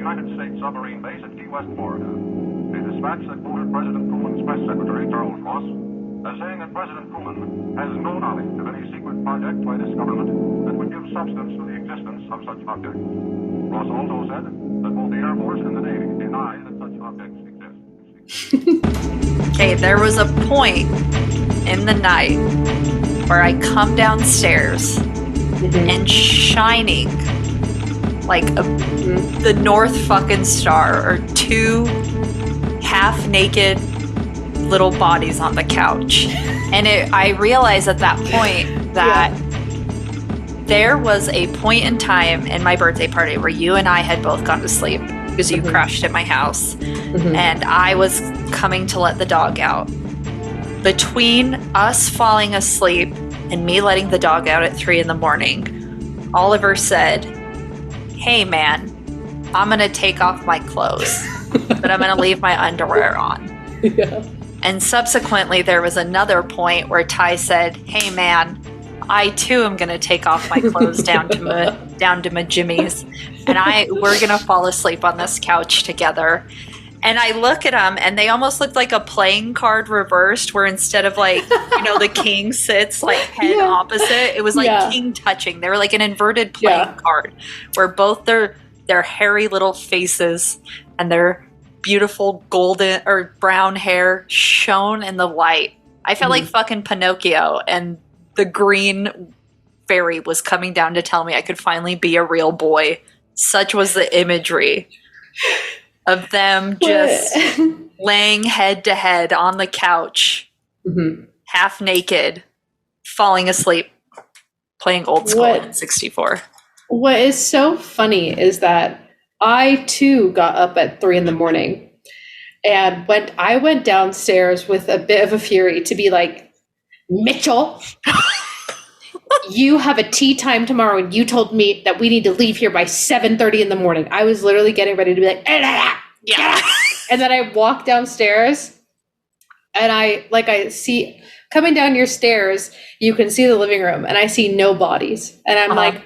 United States submarine base at Key West, Florida. A dispatch that quoted President Truman's press secretary, Charles Ross, as saying that President Truman has no knowledge of any secret project by this government that would give substance to the existence of such objects. Ross also said that both the Air Force and the Navy deny that such objects exist. Okay, there was a point in the night where I come downstairs and shining like the North fucking Star are two half-naked little bodies on the couch. And I realized at that point that there was a point in time in my birthday party where you and I had both gone to sleep because you crashed at my house and I was coming to let the dog out. Between us falling asleep and me letting the dog out at 3 a.m, Oliver said, "Hey man, I'm gonna take off my clothes, but I'm gonna leave my underwear on." Yeah. And subsequently, there was another point where Ty said, "Hey man, I too am gonna take off my clothes down to my jimmies, and we're gonna fall asleep on this couch together." And I look at them, and they almost looked like a playing card reversed, where instead of the king sits like head opposite, it was like king touching. They were like an inverted playing card, where both their hairy little faces and their beautiful golden or brown hair shone in the light. I felt like fucking Pinocchio, and the green fairy was coming down to tell me I could finally be a real boy. Such was the imagery of them just laying head to head on the couch, half naked, falling asleep, playing old school in 64. What is so funny is that I too got up at 3 a.m. and I went downstairs with a bit of a fury to be like, "Mitchell, you have a tea time tomorrow, and you told me that we need to leave here by 7:30 in the morning." I was literally getting ready to be like, yeah. And then I walk downstairs, and I see coming down your stairs, you can see the living room, and I see no bodies, and I'm like,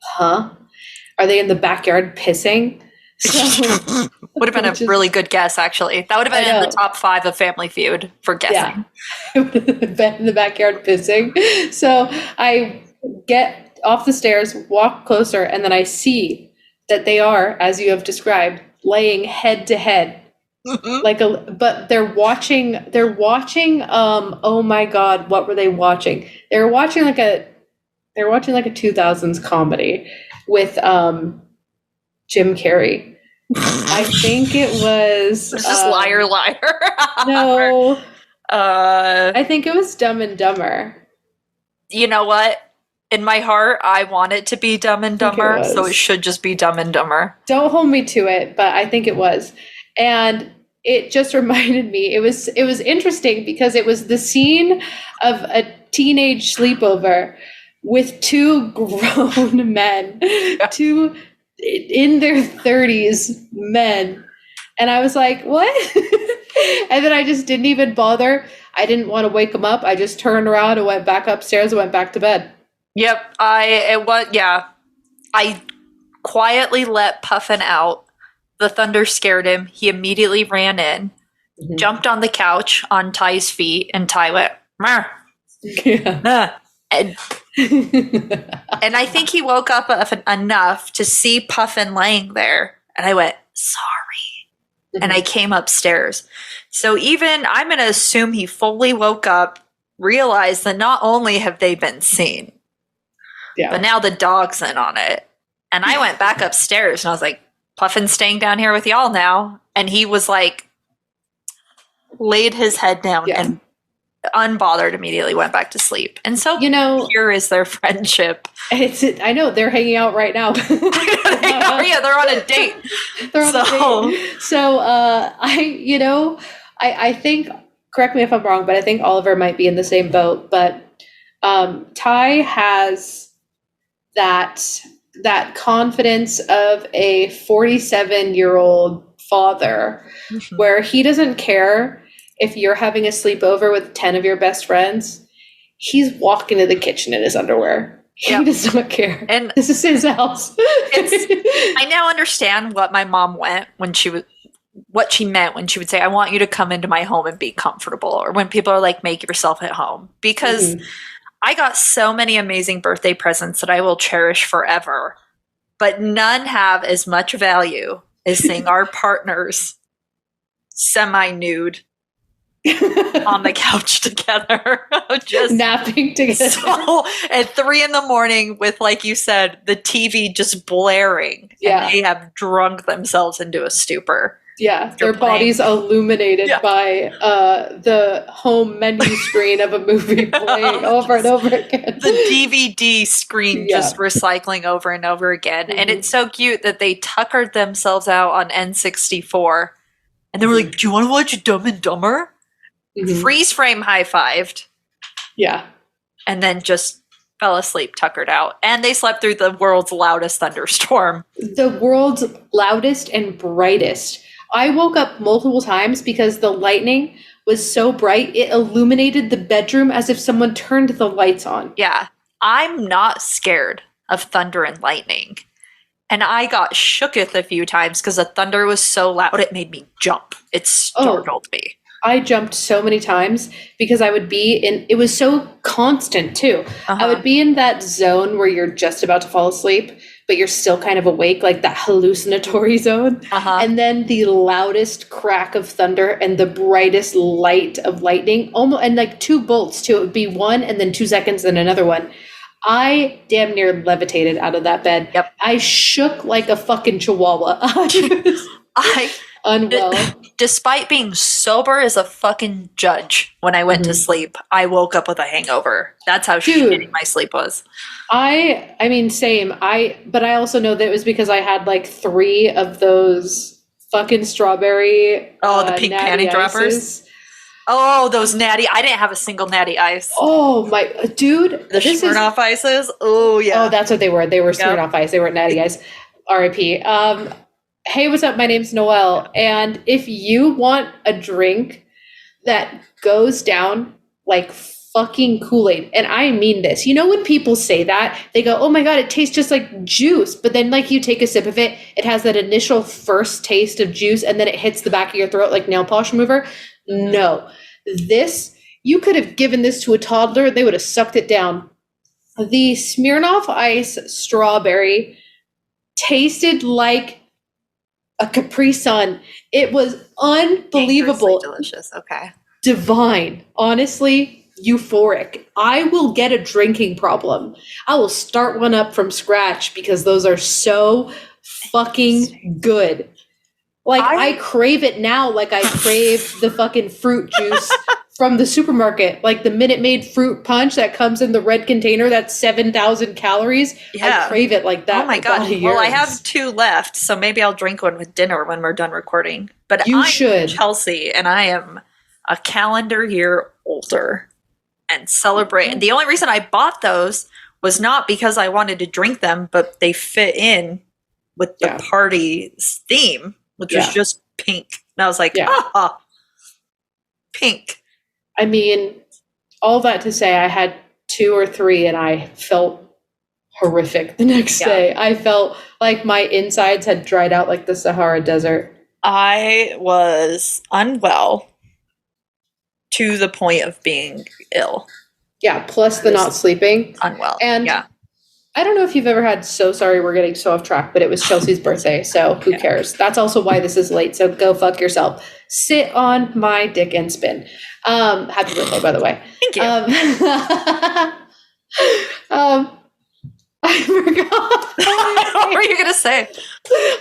huh? Are they in the backyard pissing? So, would have been a really good guess, actually. That would have been in the top 5 of Family Feud for guessing. Yeah. Been in the backyard pissing. So I get off the stairs, walk closer, and then I see that they are, as you have described, laying head to head. But they're watching oh my God, what were they watching? They were watching like a 2000s comedy with Jim Carrey. I think it was just Liar Liar. No. I think it was Dumb and Dumber. You know what? In my heart, I want it to be Dumb and Dumber, so it should just be Dumb and Dumber. Don't hold me to it, but I think it was. And it just reminded me, it was interesting because it was the scene of a teenage sleepover with two grown men, two in their 30s men. And I was like, what? And then I just didn't even bother. I didn't want to wake them up. I just turned around and went back upstairs and went back to bed. Yep. I quietly let Puffin out. The thunder scared him. He immediately ran in, jumped on the couch on Ty's feet, and Ty went, "Meh." Yeah. And I think he woke up enough to see Puffin laying there. And I went, "Sorry." And I came upstairs. So I'm going to assume he fully woke up, realized that not only have they been seen, but now the dog's in on it. And I went back upstairs and I was like, "Puffin's staying down here with y'all now." And he was like, laid his head down and unbothered immediately went back to sleep. And so here is their friendship. I know they're hanging out right now. They're on a date. On a date. So I think, correct me if I'm wrong, but I think Oliver might be in the same boat. But Ty has that confidence of a 47-year-old father, where he doesn't care if you're having a sleepover with 10 of your best friends. He's walking to the kitchen in his underwear. He does not care. And this is his house. I now understand what my mom meant when she would say, I want you to come into my home and be comfortable, or when people are like, make yourself at home, because I got so many amazing birthday presents that I will cherish forever, but none have as much value as seeing our partners semi-nude on the couch together, just napping together. So at 3 a.m. with, like you said, the TV just blaring, and they have drunk themselves into a stupor. Yeah, their bodies illuminated by the home menu screen of a movie playing over and over again. The DVD screen just recycling over and over again. And it's so cute that they tuckered themselves out on N64. And they were like, do you want to watch Dumb and Dumber? Freeze frame high-fived. Yeah. And then just fell asleep, tuckered out. And they slept through the world's loudest thunderstorm. The world's loudest and brightest. I woke up multiple times because the lightning was so bright, it illuminated the bedroom as if someone turned the lights on. Yeah. I'm not scared of thunder and lightning. And I got shooketh a few times because the thunder was so loud, it made me jump. It startled me. I jumped so many times because I would be it was so constant too. I would be in that zone where you're just about to fall asleep, but you're still kind of awake, like that hallucinatory zone. And then the loudest crack of thunder and the brightest light of lightning, almost, and like 2 bolts too. It would be 1 and then 2 seconds, then another one. I damn near levitated out of that bed. Yep. I shook like a fucking chihuahua. I unwell. Despite being sober as a fucking judge when I went to sleep, I woke up with a hangover. That's how shitty my sleep was. I mean, same. But I also know that it was because I had like 3 of those fucking strawberry. The pink panty droppers. Oh, those natty. I didn't have a single natty ice. Oh my dude. The Smirnoff ices. Oh yeah. Oh, that's what they were. They were Smirnoff ice. They weren't natty ice. R.I.P. Hey, what's up? My name's Noelle. And if you want a drink that goes down like fucking Kool-Aid, and I mean this, you know when people say that, they go, oh my God, it tastes just like juice. But then like you take a sip of it, it has that initial first taste of juice, and then it hits the back of your throat like nail polish remover. No. You could have given this to a toddler, they would have sucked it down. The Smirnoff Ice strawberry tasted like a Capri Sun. It was unbelievable. Delicious. Okay. Divine. Honestly, euphoric. I will get a drinking problem. I will start one up from scratch because those are so fucking good. Like, I crave it now like I crave the fucking fruit juice from the supermarket. Like the Minute Maid fruit punch that comes in the red container that's 7,000 calories. Yeah. I crave it like that. Oh my God. Well, I have 2 left, so maybe I'll drink one with dinner when we're done recording. But I'm Chelsea, and I am a calendar year older and celebrate. And the only reason I bought those was not because I wanted to drink them, but they fit in with the party's theme, which was just pink. And I was like, pink. I mean, all that to say, I had 2 or 3 and I felt horrific the next day. I felt like my insides had dried out like the Sahara Desert. I was unwell to the point of being ill. Yeah, plus the not sleeping. Unwell. And I don't know if you've ever had, so sorry we're getting so off track, but it was Chelsea's birthday, so who cares? That's also why this is late, so go fuck yourself. Sit on my dick and spin. Happy birthday, by the way. Thank you. I forgot. What were you going to say?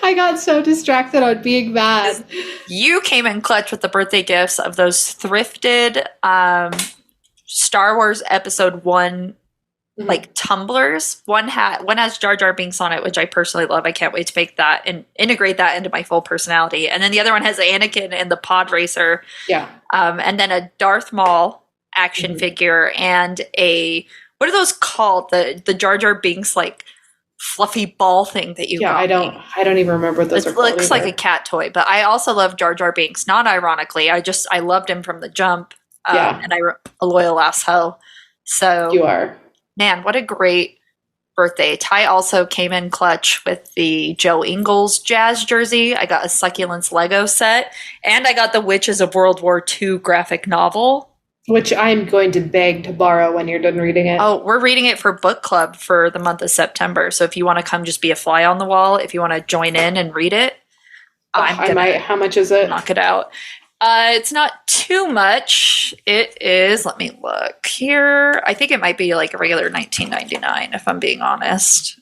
I got so distracted on being mad. You came in clutch with the birthday gifts of those thrifted Star Wars Episode 1 like tumblers. One has Jar Jar Binks on it, which I personally love. I can't wait to make that and integrate that into my full personality. And then the other one has Anakin and the pod racer. Yeah. And then a Darth Maul action figure and what are those called? The Jar Jar Binks like fluffy ball thing that you got. I don't even remember what those are called. It looks like a cat toy, but I also love Jar Jar Binks. Not ironically, I loved him from the jump. And a loyal asshole. So you are. Man, what a great birthday. Ty also came in clutch with the Joe Ingles jazz jersey. I got a Succulents Lego set, and I got the Witches of World War II graphic novel. Which I'm going to beg to borrow when you're done reading it. Oh, we're reading it for book club for the month of September. So if you want to come just be a fly on the wall, if you want to join in and read it, I might. How much is it? Knock it out. It's not too much. It is, let me look here. I think it might be like a regular $19.99 if I'm being honest.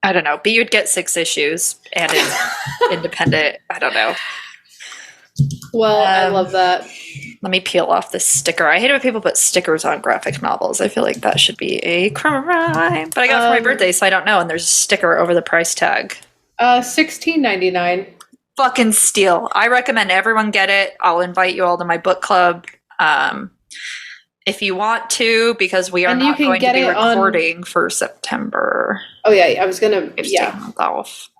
I don't know, but you'd get 6 issues and it's independent. I don't know. Well, I love that. Let me peel off this sticker. I hate it when people put stickers on graphic novels. I feel like that should be a crime. But I got it for my birthday, so I don't know. And there's a sticker over the price tag. $16.99. Fucking steal. I recommend everyone get it. I'll invite you all to my book club. If you want to, because we are not going to be recording for September. Oh yeah, I was gonna. Yeah, off.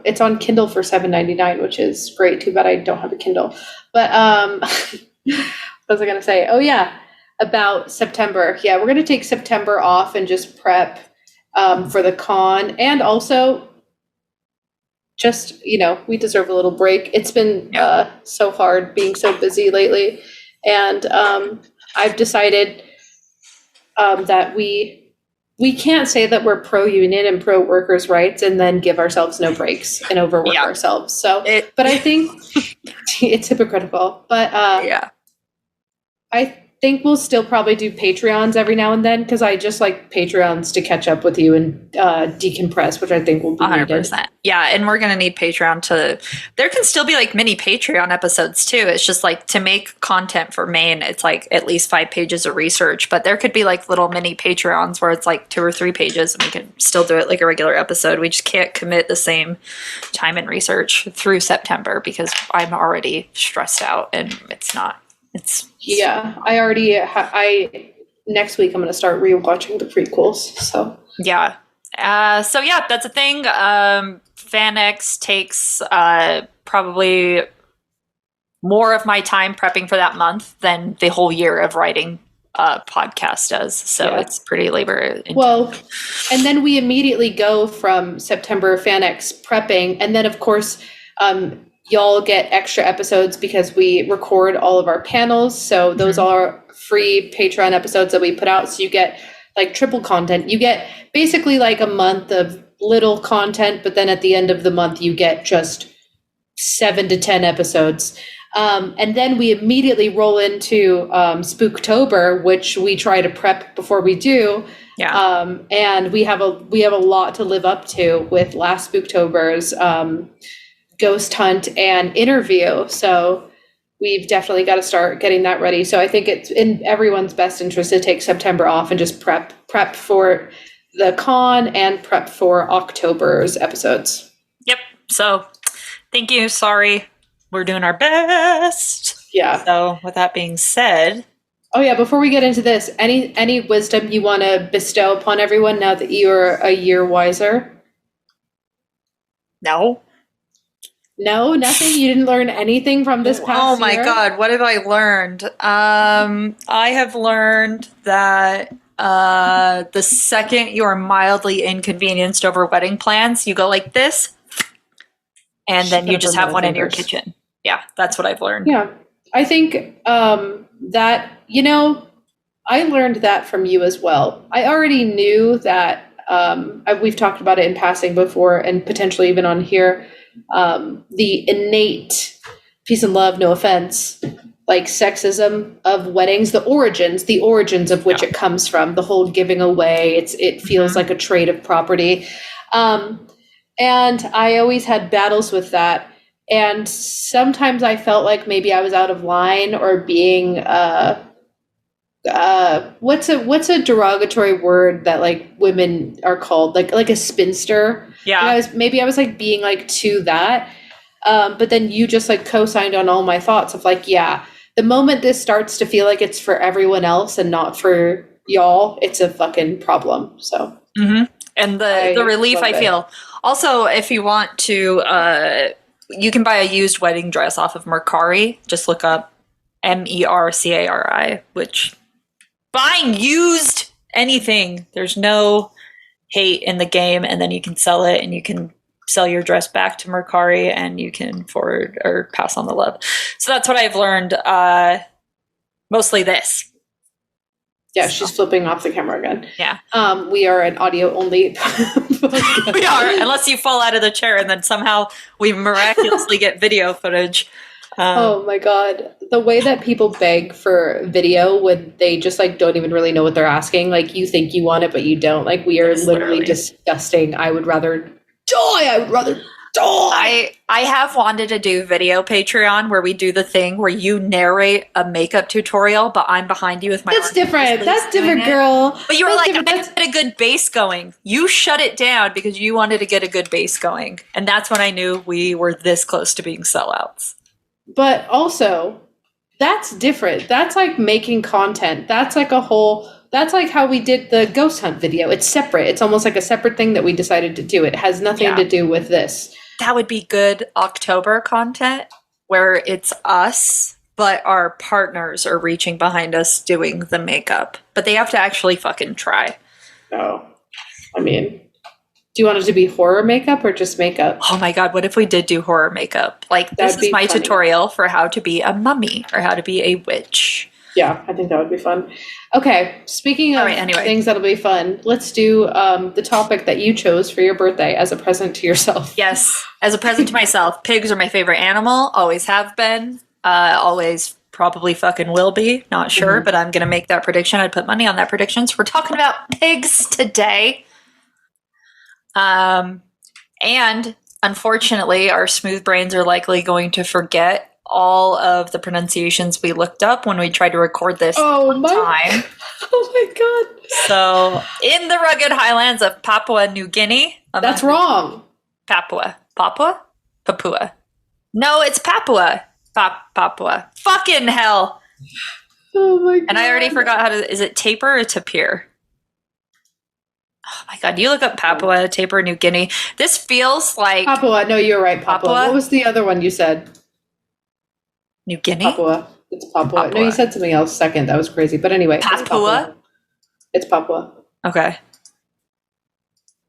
It's on Kindle for $7.99, which is great. Too bad I don't have a Kindle. But what was I gonna say? Oh yeah, about September. Yeah, we're gonna take September off and just prep for the con, and also just we deserve a little break. It's been so hard being so busy lately, and I've decided that we can't say that we're pro-union and pro-workers' rights and then give ourselves no breaks and overwork ourselves. So, but I think it's hypocritical. But I think we'll still probably do Patreons every now and then, because I just like Patreons to catch up with you and decompress, which I think will be 100%. Needed. Yeah, and we're going to need Patreon to... There can still be like mini Patreon episodes too. It's just like to make content for Maine, it's like at least 5 pages of research, but there could be like little mini Patreons where it's like 2 or 3 pages and we can still do it like a regular episode. We just can't commit the same time and research through September because I'm already stressed out and it's not... next week I'm going to start rewatching the prequels. So yeah. That's a thing. FanX takes probably more of my time prepping for that month than the whole year of writing podcast does. So it's pretty labor intensive. Well, and then we immediately go from September FanX prepping, and then of course y'all get extra episodes because we record all of our panels. So those are free Patreon episodes that we put out. So you get like triple content. You get basically like a month of little content, but then at the end of the month, you get just 7 to 10 episodes. And then we immediately roll into Spooktober, which we try to prep before we do. Yeah. And we have a lot to live up to with last Spooktober's ghost hunt and interview. So we've definitely got to start getting that ready. So I think it's in everyone's best interest to take September off and just prep for the con and prep for October's episodes. Yep. So thank you. Sorry. We're doing our best. Yeah. So with that being said. Oh yeah, before we get into this, any wisdom you want to bestow upon everyone now that you're a year wiser? No, nothing? You didn't learn anything from this past year? Oh my God, what have I learned? I have learned that the second you're mildly inconvenienced over wedding plans, you go like this, and then you just have one in your kitchen. Yeah, that's what I've learned. Yeah, I think that, I learned that from you as well. I already knew that, we've talked about it in passing before and potentially even on here, the innate peace and love, no offense, like sexism of weddings, the origins of which it comes from, the whole giving away, it feels like a trade of property. And I always had battles with that. And sometimes I felt like maybe I was out of line or being, what's a derogatory word that like women are called, like a spinster. Yeah. I was like being like to that. But then you just like co-signed on all my thoughts of like, yeah, the moment this starts to feel like it's for everyone else and not for y'all, it's a fucking problem. So, and the relief I feel. Also, if you want to, you can buy a used wedding dress off of Mercari. Just look up MERCARI, which buying used anything. There's no hate in the game, and then you can sell it, and you can sell your dress back to Mercari, and you can forward or pass on the love. So that's what I've learned. Mostly this. Yeah, she's flipping off the camera again. Yeah. We are an audio only. We are, unless you fall out of the chair and then somehow we miraculously get video footage. Oh my god. The way that people beg for video when they just like don't even really know what they're asking. Like you think you want it, but you don't. Like we are literally disgusting. I would rather die. I would rather die. I have wanted to do video Patreon where we do the thing where you narrate a makeup tutorial, but I'm behind you with my. That's different. That's different, girl. But you were That's like, I different. get a good base going. You shut it down because you wanted to get a good base going, and that's when I knew we were this close to being sellouts. But also, that's different. That's like making content. That's like that's like how we did the ghost hunt video. It's separate. It's almost like a separate thing that we decided to do. It has nothing to do with this. That would be good October content where it's us, but our partners are reaching behind us doing the makeup. But they have to actually fucking try. Oh, I mean, do you want it to be horror makeup or just makeup? Oh my God, what if we did do horror makeup? Like, this is my tutorial for how to be a mummy or how to be a witch. Yeah, I think that would be fun. Okay, speaking of things that'll be fun, let's do the topic that you chose for your birthday as a present to yourself. Yes, as a present to myself. Pigs are my favorite animal, always have been, always probably fucking will be, not sure, but I'm going to make that prediction. I'd put money on that prediction. So we're talking about pigs today. And unfortunately, our smooth brains are likely going to forget all of the pronunciations we looked up when we tried to record this time. Oh my god. So, in the rugged highlands of Papua New Guinea. That's wrong. Papua. No, it's Papua. Papua. Fucking hell. Oh my god. And I already forgot how to, is it taper or tapir? Oh my god, you look up Papua, Taper, New Guinea. This feels like... Papua, no, you're right, Papua. What was the other one you said? New Guinea? Papua. It's Papua. No, you said something else second. That was crazy. But anyway. Papua? It's Papua. Okay.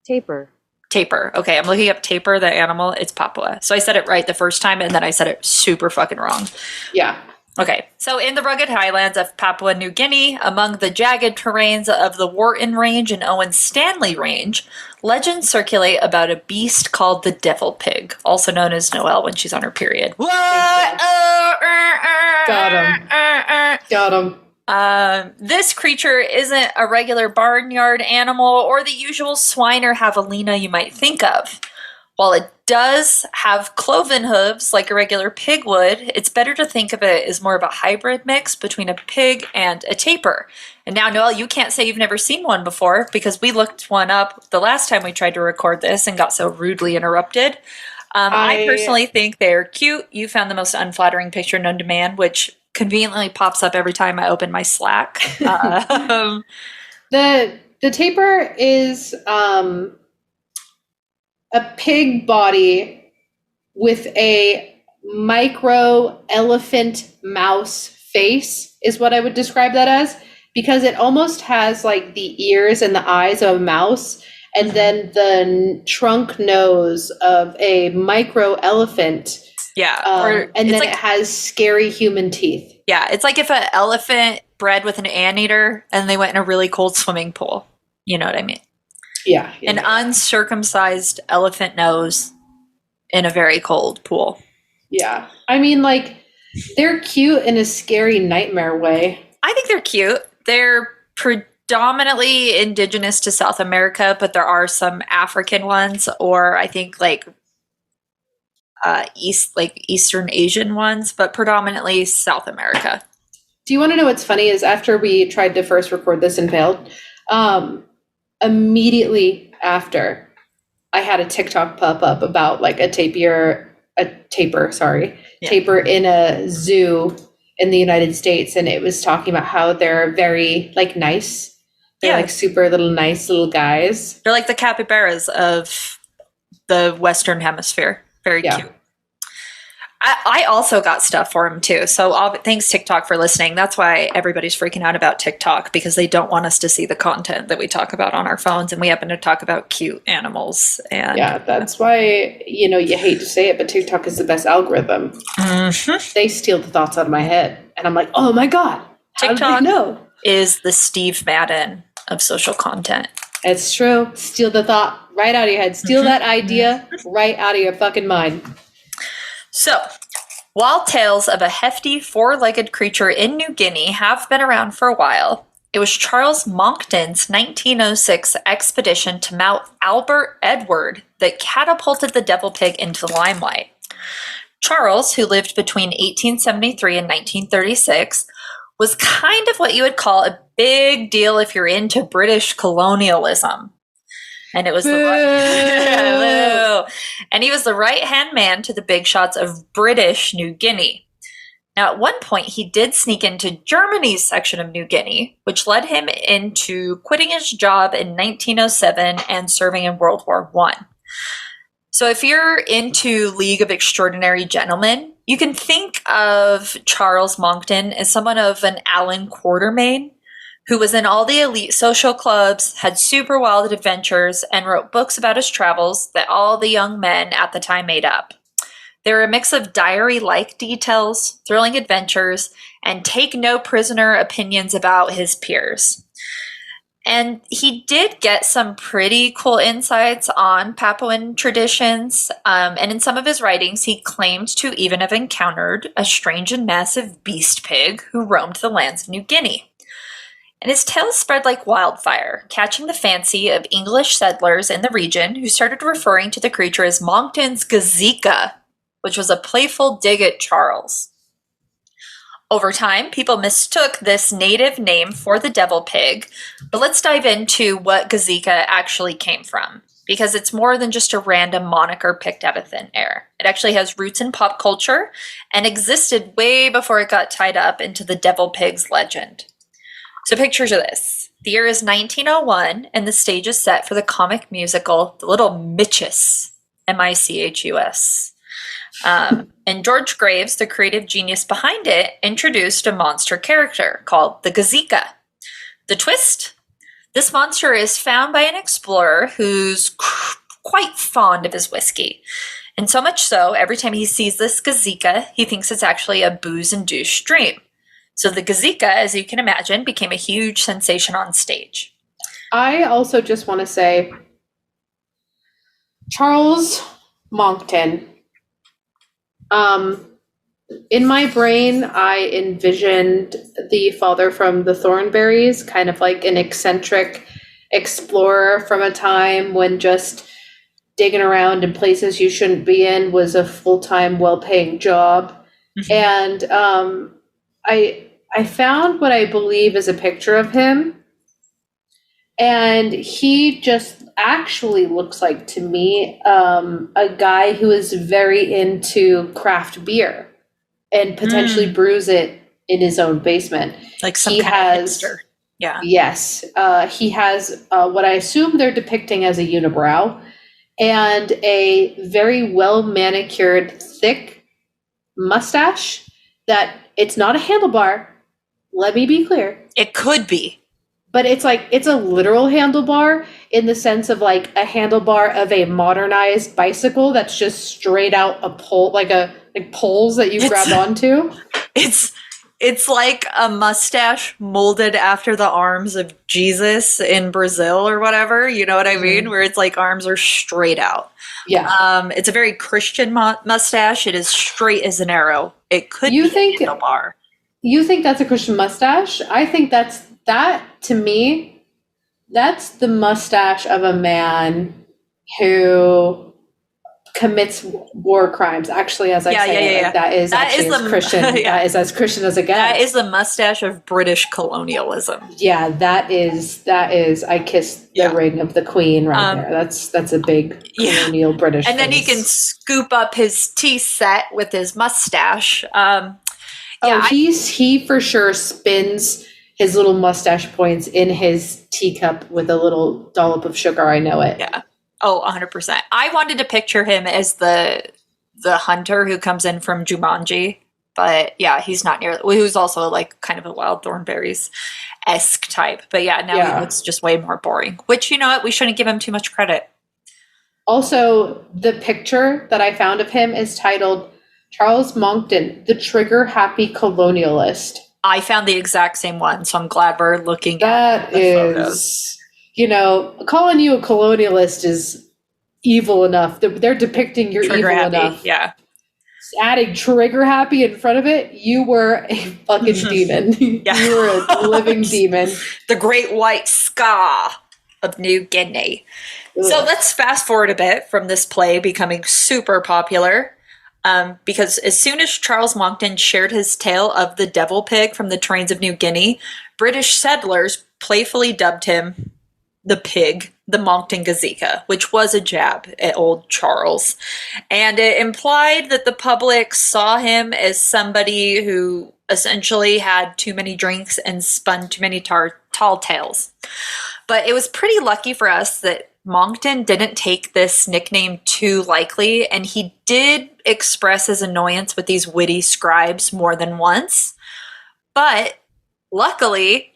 Taper. Okay, I'm looking up tapir, the animal. It's Papua. So I said it right the first time, and then I said it super fucking wrong. Yeah. Okay, so in the rugged highlands of Papua New Guinea, among the jagged terrains of the Wharton Range and Owen Stanley Range, legends circulate about a beast called the devil pig, also known as Noelle when she's on her period. What? Got him. This creature isn't a regular barnyard animal or the usual swine or javelina you might think of. While it does have cloven hooves like a regular pig would, it's better to think of it as more of a hybrid mix between a pig and a tapir. And now, Noelle, you can't say you've never seen one before because we looked one up the last time we tried to record this and got so rudely interrupted. I personally think they're cute. You found the most unflattering picture known to man, which conveniently pops up every time I open my Slack. The tapir is... a pig body with a micro elephant mouse face is what I would describe that as, because it almost has like the ears and the eyes of a mouse and then the trunk nose of a micro elephant. Yeah. And then it has scary human teeth. Yeah. It's like if an elephant bred with an anteater and they went in a really cold swimming pool. You know what I mean? Yeah. An uncircumcised elephant nose in a very cold pool. Yeah. I mean, like, they're cute in a scary nightmare way. I think they're cute. They're predominantly indigenous to South America, but there are some African ones, or I think like Eastern Asian ones, but predominantly South America. Do you want to know what's funny is after we tried to first record this and failed, immediately after, I had a TikTok pop up about like a tapir in a zoo in the United States, and it was talking about how they're very like nice. They're like super little nice little guys. They're like the capybaras of the Western Hemisphere. Very cute. I also got stuff for him too. So thanks TikTok for listening. That's why everybody's freaking out about TikTok, because they don't want us to see the content that we talk about on our phones, and we happen to talk about cute animals. And yeah, that's why, you hate to say it, but TikTok is the best algorithm. Mm-hmm. They steal the thoughts out of my head, and I'm like, oh my god, how TikTok did they know? Is the Steve Madden of social content. It's true. Steal the thought right out of your head. Steal that idea right out of your fucking mind. So, while tales of a hefty four-legged creature in New Guinea have been around for a while, it was Charles Monckton's 1906 expedition to Mount Albert Edward that catapulted the devil pig into the limelight. Charles, who lived between 1873 and 1936, was kind of what you would call a big deal if you're into British colonialism. And it was and he was the right-hand man to the big shots of British New Guinea. Now, at one point, he did sneak into Germany's section of New Guinea, which led him into quitting his job in 1907 and serving in World War I. So if you're into League of Extraordinary Gentlemen, you can think of Charles Monckton as someone of an Alan Quatermain, who was in all the elite social clubs, had super wild adventures, and wrote books about his travels that all the young men at the time made up. They were a mix of diary-like details, thrilling adventures, and take-no-prisoner opinions about his peers. And he did get some pretty cool insights on Papuan traditions, and in some of his writings, he claimed to even have encountered a strange and massive beast pig who roamed the lands of New Guinea. And his tales spread like wildfire, catching the fancy of English settlers in the region who started referring to the creature as Monckton's Gazika, which was a playful dig at Charles. Over time, people mistook this native name for the devil pig, but let's dive into what Gazika actually came from, because it's more than just a random moniker picked out of thin air. It actually has roots in pop culture and existed way before it got tied up into the devil pig's legend. So picture this. The year is 1901, and the stage is set for the comic musical The Little Mitchus, M-I-C-H-U-S. And George Graves, the creative genius behind it, introduced a monster character called the Gazika. The twist? This monster is found by an explorer who's quite fond of his whiskey. And so much so, every time he sees this Gazika, he thinks it's actually a booze-induced dream. So the Gazika, as you can imagine, became a huge sensation on stage. I also just want to say, Charles Monckton, in my brain, I envisioned the father from the Thornberrys, kind of like an eccentric explorer from a time when just digging around in places you shouldn't be in was a full-time, well-paying job. Mm-hmm. And I found what I believe is a picture of him, and he just actually looks like, to me, a guy who is very into craft beer and potentially brews it in his own basement. Like some kind of hipster. Yeah. Yes. He has what I assume they're depicting as a unibrow and a very well manicured, thick mustache that it's not a handlebar. Let me be clear. It could be. But it's a literal handlebar in the sense of like a handlebar of a modernized bicycle that's just straight out a pole, like poles that you grab onto. It's like a mustache molded after the arms of Jesus in Brazil or whatever. You know what I mean? Where it's like arms are straight out. Yeah. It's a very Christian mustache. It is straight as an arrow. It could be a handlebar. You think that's a Christian mustache? I think that to me, that's the mustache of a man who commits war crimes. Actually, as I say, yeah. That is as Christian. Yeah. That is as Christian as it gets. That is the mustache of British colonialism. Yeah, that is. I kiss the ring of the Queen right there. That's a big colonial British. And then he can scoop up his tea set with his mustache. He for sure spins his little mustache points in his teacup with a little dollop of sugar. I know it. Yeah. Oh, 100%. I wanted to picture him as the the hunter who comes in from Jumanji. But yeah, he's not near. Who's also like kind of a Wild Thornberrys-esque type. But yeah, now he looks just way more boring. Which, you know what? We shouldn't give him too much credit. Also, the picture that I found of him is titled Charles Moncton, the trigger-happy colonialist. I found the exact same one, so I'm glad we're looking at the photos. You know, calling you a colonialist is evil enough. They're depicting your evil enough. Yeah. Adding trigger happy in front of it, you were a fucking demon. Yeah. You were a living demon. The great white ska of New Guinea. So let's fast forward a bit from this play becoming super popular, because as soon as Charles Moncton shared his tale of the devil pig from the terrains of New Guinea, British settlers playfully dubbed him the pig, the Moncton Gazika, which was a jab at old Charles. And it implied that the public saw him as somebody who essentially had too many drinks and spun too many tall tales. But it was pretty lucky for us that Moncton didn't take this nickname too lightly, and he did express his annoyance with these witty scribes more than once. But luckily,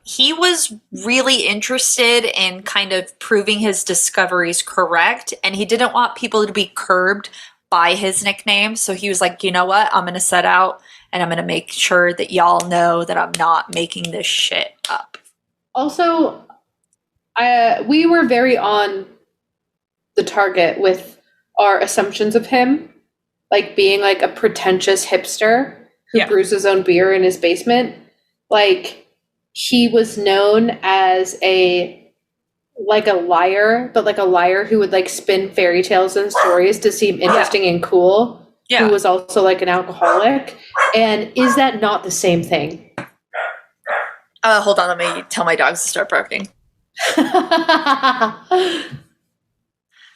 he was really interested in kind of proving his discoveries correct, and he didn't want people to be curbed by his nickname. So he was like, you know what? I'm going to set out and I'm going to make sure that y'all know that I'm not making this shit up. Also, we were very on the target with our assumptions of him, like being like a pretentious hipster who brews his own beer in his basement. Like, he was known as a liar, but like a liar who would like spin fairy tales and stories to seem interesting and cool. Yeah. Who was also like an alcoholic. And is that not the same thing? Hold on, let me tell my dogs to start barking.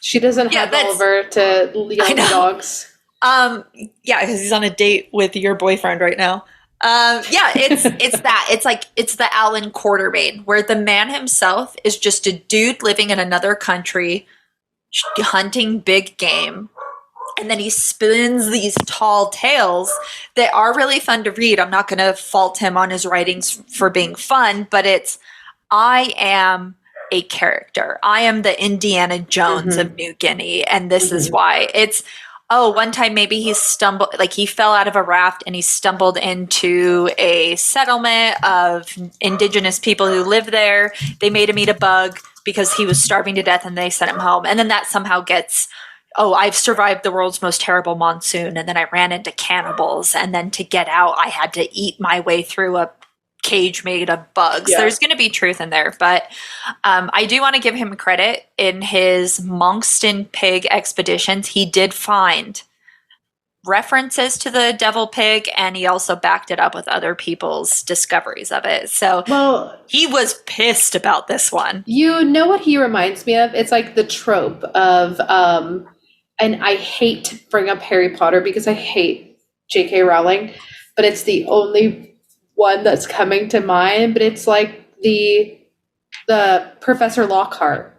She doesn't have Oliver to yell at the dogs. Yeah, because he's on a date with your boyfriend right now. It's that. It's the Alan Quartermain, where the man himself is just a dude living in another country, hunting big game. And then he spins these tall tales that are really fun to read. I'm not going to fault him on his writings for being fun, but I am a character. I am the Indiana Jones of New Guinea. And this is why one time maybe he fell out of a raft and he stumbled into a settlement of indigenous people who live there. They made him eat a bug because he was starving to death and they sent him home. And then that somehow gets, I've survived the world's most terrible monsoon. And then I ran into cannibals. And then to get out, I had to eat my way through a cage made of bugs. Yeah. There's going to be truth in there. But I do want to give him credit. In his Monkston pig expeditions, he did find references to the devil pig, and he also backed it up with other people's discoveries of it. So he was pissed about this one. You know what he reminds me of? It's like the trope of and I hate to bring up Harry Potter because I hate J.K. Rowling, but it's the only one that's coming to mind. But it's like the Professor Lockhart.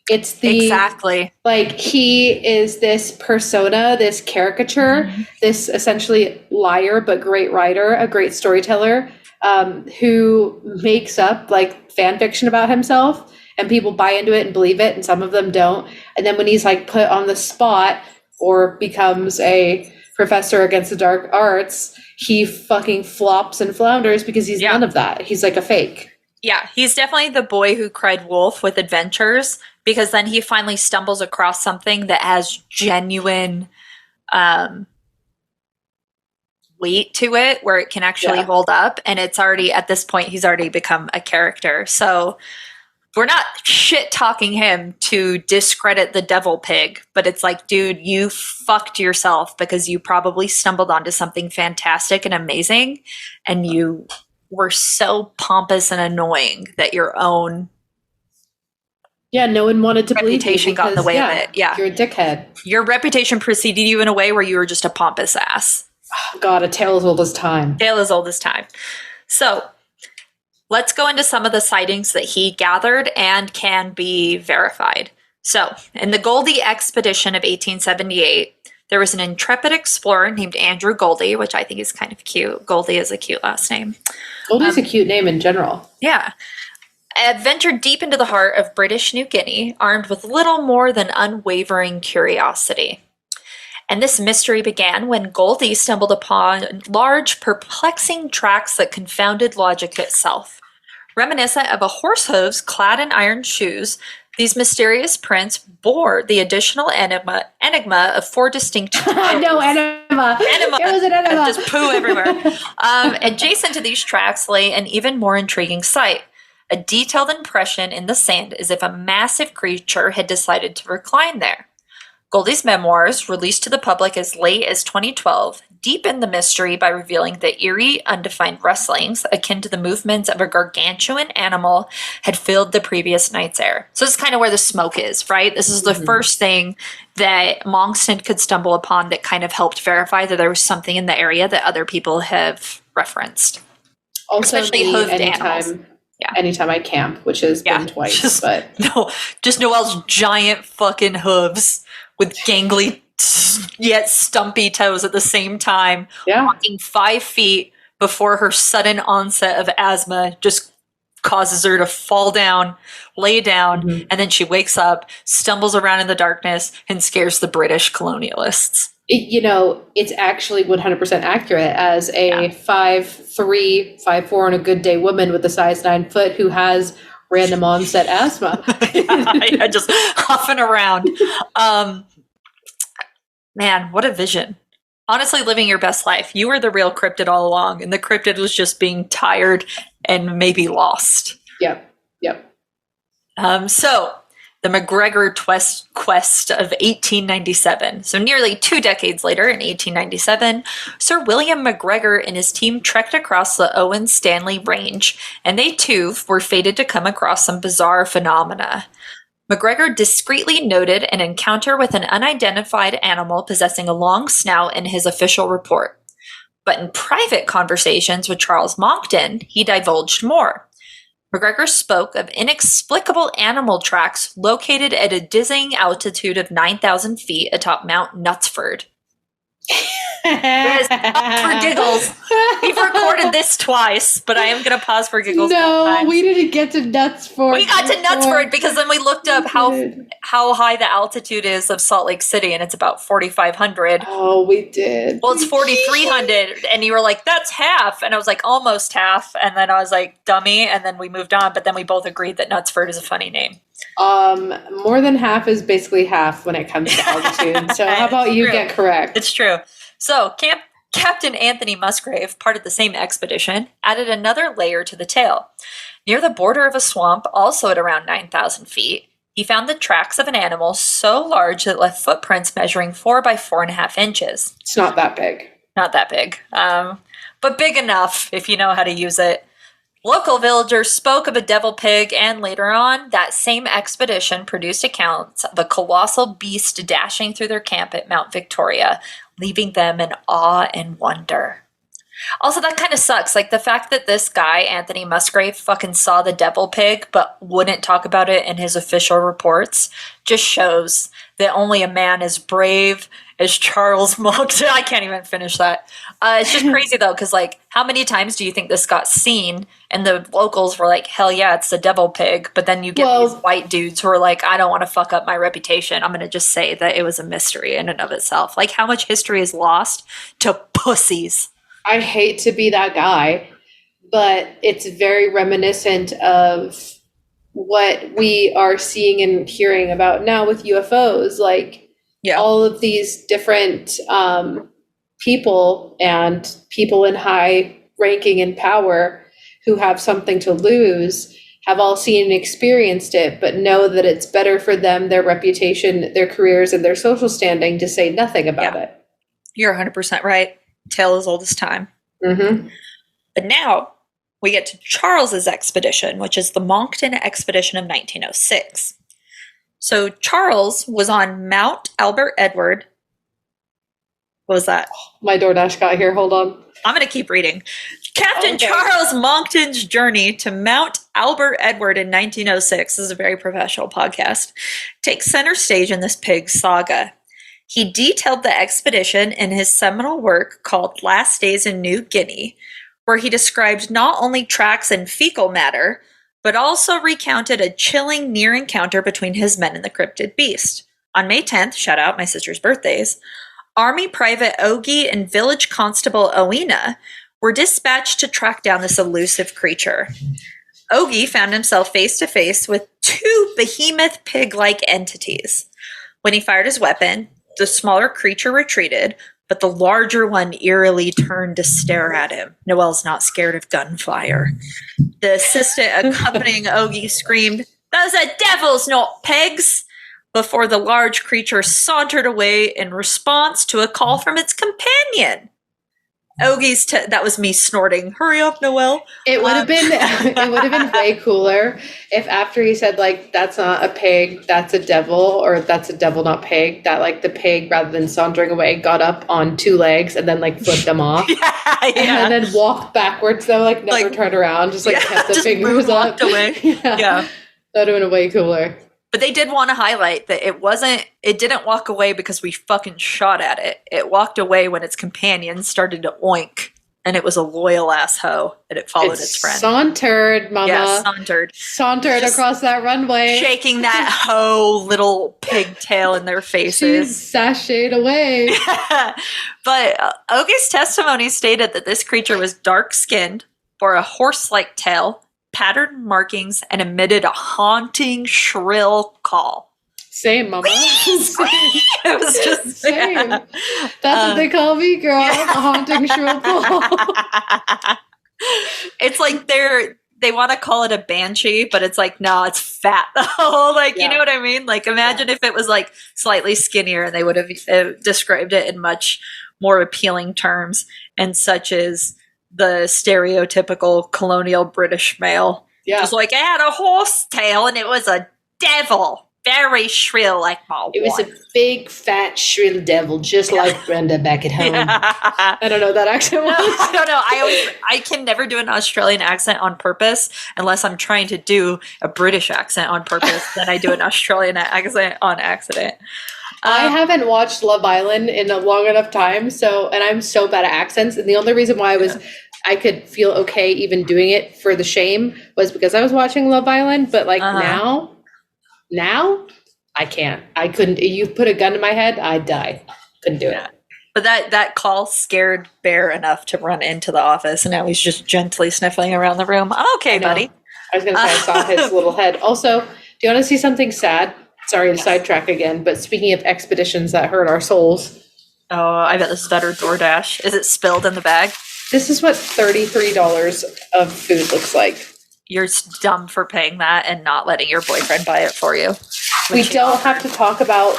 It's exactly like he is this persona, this caricature, this essentially liar but great writer, a great storyteller, who makes up like fan fiction about himself. And people buy into it and believe it, and some of them don't. And then when he's like put on the spot or becomes a professor against the dark arts, he fucking flops and flounders because he's none of that. He's like a fake. Yeah, he's definitely the boy who cried wolf with adventures, because then he finally stumbles across something that has genuine weight to it, where it can actually hold up. And it's already, at this point, he's already become a character. So we're not shit talking him to discredit the devil pig, but it's like, dude, you fucked yourself because you probably stumbled onto something fantastic and amazing, and you were so pompous and annoying that your own no one wanted to believe you reputation got in the way of it. Yeah, you're a dickhead. Your reputation preceded you in a way where you were just a pompous ass. Oh, God, a tale as old as time. Tale as old as time. So let's go into some of the sightings that he gathered and can be verified. So, in the Goldie expedition of 1878, There was an intrepid explorer named Andrew Goldie, which I think is kind of cute. Goldie is a cute last name. Goldie's a cute name in general. Yeah. Ventured deep into the heart of British New Guinea, armed with little more than unwavering curiosity. And this mystery began when Goldie stumbled upon large, perplexing tracks that confounded logic itself. Reminiscent of a horse hooves clad in iron shoes, these mysterious prints bore the additional enigma of 4 distinct No, enema. It was an enema. Just poo everywhere. Adjacent to these tracks lay an even more intriguing sight. A detailed impression in the sand as if a massive creature had decided to recline there. Goldie's memoirs, released to the public as late as 2012, deepened the mystery by revealing that eerie, undefined rustlings, akin to the movements of a gargantuan animal, had filled the previous night's air. So this is kind of where the smoke is, right? This is the first thing that Monkston could stumble upon that kind of helped verify that there was something in the area that other people have referenced. Also, especially hooved animals. Anytime I camp, which has been twice. Just Noelle's giant fucking hooves with gangly yet stumpy toes at the same time, walking 5 feet before her sudden onset of asthma just causes her to fall down, lay down, and then she wakes up, stumbles around in the darkness, and scares the British colonialists. It's actually 100% accurate as a 5'3", 5'4", on a good day woman with a size 9 foot who has random onset asthma. Just huffing around. Man, what a vision. Honestly, living your best life. You were the real cryptid all along, and the cryptid was just being tired and maybe lost. Yep. So, the MacGregor quest of 1897. So nearly 2 decades later, in 1897, Sir William MacGregor and his team trekked across the Owen Stanley Range, and they too were fated to come across some bizarre phenomena. MacGregor discreetly noted an encounter with an unidentified animal possessing a long snout in his official report. But in private conversations with Charles Monckton, he divulged more. MacGregor spoke of inexplicable animal tracks located at a dizzying altitude of 9,000 feet atop Mount Knutsford. Guys, pause for giggles. We've recorded this twice, but I am going to pause for giggles. No, we didn't get to Knutsford. We got to Knutsford because then we looked up how high the altitude is of Salt Lake City, and it's about 4,500. Oh, we did. Well, it's 4,300, and you were like, that's half. And I was like, almost half. And then I was like, dummy. And then we moved on, but then we both agreed that Knutsford is a funny name. More than half is basically half when it comes to altitude. So how about you get correct? It's true. So Captain Anthony Musgrave, part of the same expedition, added another layer to the tale. Near the border of a swamp, also at around 9,000 feet, he found the tracks of an animal so large that it left footprints measuring 4 by 4.5 inches. It's not that big. Not that big. But big enough if you know how to use it. Local villagers spoke of a devil pig, and later on, that same expedition produced accounts of a colossal beast dashing through their camp at Mount Victoria, leaving them in awe and wonder. Also, that kind of sucks. Like, the fact that this guy, Anthony Musgrave, fucking saw the devil pig, but wouldn't talk about it in his official reports, just shows that only a man as brave as Charles Monckton. I can't even finish that. It's just crazy, though, because, like, how many times do you think this got seen? And the locals were like, hell yeah, it's the devil pig. But then you get these white dudes who are like, I don't want to fuck up my reputation. I'm going to just say that it was a mystery in and of itself. Like, how much history is lost to pussies? I hate to be that guy, but it's very reminiscent of what we are seeing and hearing about now with UFOs. Like, all of these different people and people in high ranking and power who have something to lose have all seen and experienced it, but know that it's better for them, their reputation, their careers, and their social standing to say nothing about it. You're 100% right. Tale as old as time. Mm-hmm. But now we get to Charles's expedition, which is the Monckton expedition of 1906. So Charles was on Mount Albert Edward. What was that? My DoorDash got here. Hold on. I'm going to keep reading. Captain Charles Monckton's journey to Mount Albert Edward in 1906, this is a very professional podcast, takes center stage in this pig saga. He detailed the expedition in his seminal work called Last Days in New Guinea, where he described not only tracks and fecal matter, but also recounted a chilling near encounter between his men and the cryptid beast. On May 10th, shout out my sister's birthdays, Army Private Ogie and Village Constable Owena were dispatched to track down this elusive creature. Ogie found himself face to face with two behemoth pig-like entities. When he fired his weapon, the smaller creature retreated, but the larger one eerily turned to stare at him. Noelle's not scared of gunfire. The assistant accompanying Ogie screamed, "Those are devils, not pigs!" before the large creature sauntered away in response to a call from its companion. Ogie's that was me snorting, "Hurry up, Noelle." It would have been way cooler if after he said, like, "That's not a pig, that's a devil," or "That's a devil, not pig," that, like, the pig, rather than sauntering away, got up on two legs and then, like, flipped them off. And then walked backwards, though, like, never turned around, just, like, kept the fingers up. Walked away. Yeah. That would have been way cooler. But they did want to highlight that it didn't walk away because we fucking shot at it. It walked away when its companion started to oink, and it was a loyal ass hoe, and it followed its friend. Sauntered, mama. Yeah, sauntered. Sauntered across that runway. Shaking that hoe little pigtail in their faces. She's sashayed away. But Ogie's testimony stated that this creature was dark-skinned, bore a horse-like tail, patterned markings, and emitted a haunting, shrill call. Same, mama. It was just same. That's what they call me, girl. A haunting, shrill call. It's like they want to call it a banshee, but it's like, no, it's fat though. Like, you know what I mean? Like, imagine if it was like slightly skinnier and they would have described it in much more appealing terms, and such as the stereotypical colonial British male. Yeah. Just like, it had a horse tail and it was a devil. Very shrill, like my wife. It was a big, fat, shrill devil, just like Brenda back at home. I don't know what that accent was. I don't know. I can never do an Australian accent on purpose unless I'm trying to do a British accent on purpose. Then I do an Australian accent on accident. I haven't watched Love Island in a long enough time, and I'm so bad at accents. And the only reason why I could feel okay even doing it for the shame was because I was watching Love Island. But like now I can't. I couldn't. You put a gun to my head, I'd die. Couldn't do it. But that call scared Bear enough to run into the office, and now he's just gently sniffling around the room. Okay, buddy. I was going to say I saw his little head. Also, do you want to see something sad? Sorry to sidetrack again, but speaking of expeditions that hurt our souls. Oh, I bet this is better DoorDash. Is it spilled in the bag? This is what $33 of food looks like. You're dumb for paying that and not letting your boyfriend buy it for you. We don't have to talk about,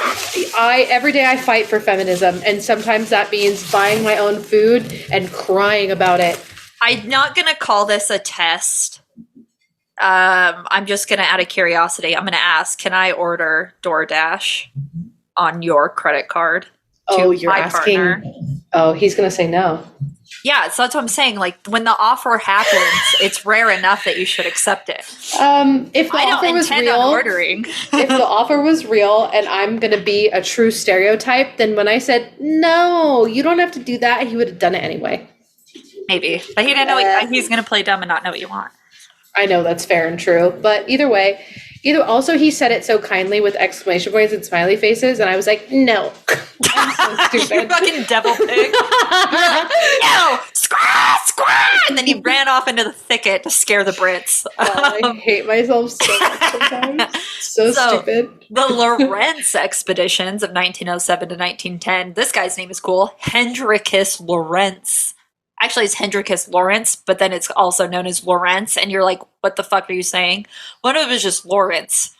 every day I fight for feminism, and sometimes that means buying my own food and crying about it. I'm not going to call this a test. I'm just going to, out of curiosity, I'm going to ask, can I order DoorDash on your credit card? Oh, you're asking. Partner? Oh, he's going to say no. Yeah, so that's what I'm saying. Like, when the offer happens, it's rare enough that you should accept it. If the offer was real, if the offer was real and I'm going to be a true stereotype, then when I said, no, you don't have to do that, he would have done it anyway. Maybe. But he didn't know he's going to play dumb and not know what you want. I know that's fair and true, but either way, also he said it so kindly with exclamation points and smiley faces, and I was like, no. I'm so stupid. You fucking devil pig. Like, no, squaw, and then he ran off into the thicket to scare the Brits. I hate myself so much sometimes. So stupid. The Lorentz expeditions of 1907 to 1910. This guy's name is cool. Hendrikus Lorentz. Actually, it's Hendrikus Lawrence, but then it's also known as Lorentz, and you're like, what the fuck are you saying? One of them is just Lawrence.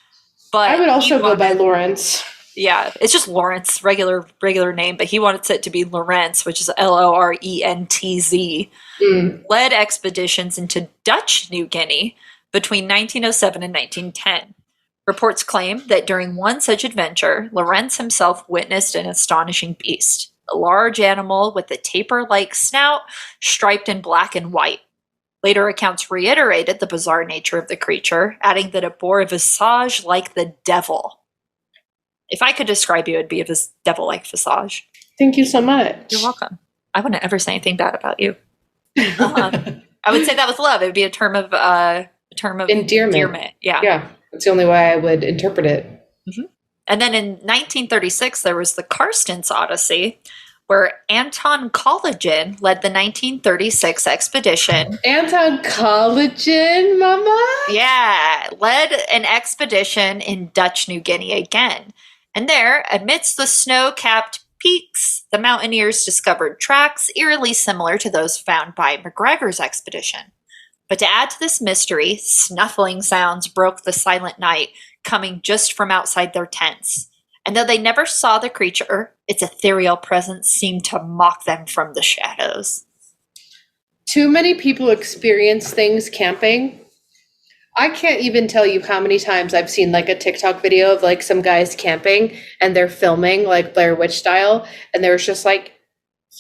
But I would also go by Lawrence. Yeah, it's just Lawrence, regular name, but he wants it to be Lorentz, which is Lorentz. Led expeditions into Dutch New Guinea between 1907 and 1910. Reports claim that during one such adventure, Lorentz himself witnessed an astonishing beast. A large animal with a taper-like snout, striped in black and white. Later accounts reiterated the bizarre nature of the creature, adding that it bore a visage like the devil. If I could describe you, it'd be a devil-like visage. Thank you so much. You're welcome. I wouldn't ever say anything bad about you. I would say that with love. It would be a term of endearment. Yeah. Yeah. That's the only way I would interpret it. Mm-hmm. And then in 1936, there was the Karstens Odyssey, where Anton Collagen led the 1936 expedition. Anton Collagen, mama? Yeah, led an expedition in Dutch New Guinea again. And there, amidst the snow-capped peaks, the mountaineers discovered tracks eerily similar to those found by McGregor's expedition. But to add to this mystery, snuffling sounds broke the silent night, coming just from outside their tents. And though they never saw the creature, its ethereal presence seemed to mock them from the shadows. Too many people experience things camping. I can't even tell you how many times I've seen like a TikTok video of like some guys camping and they're filming like Blair Witch style, and there's just like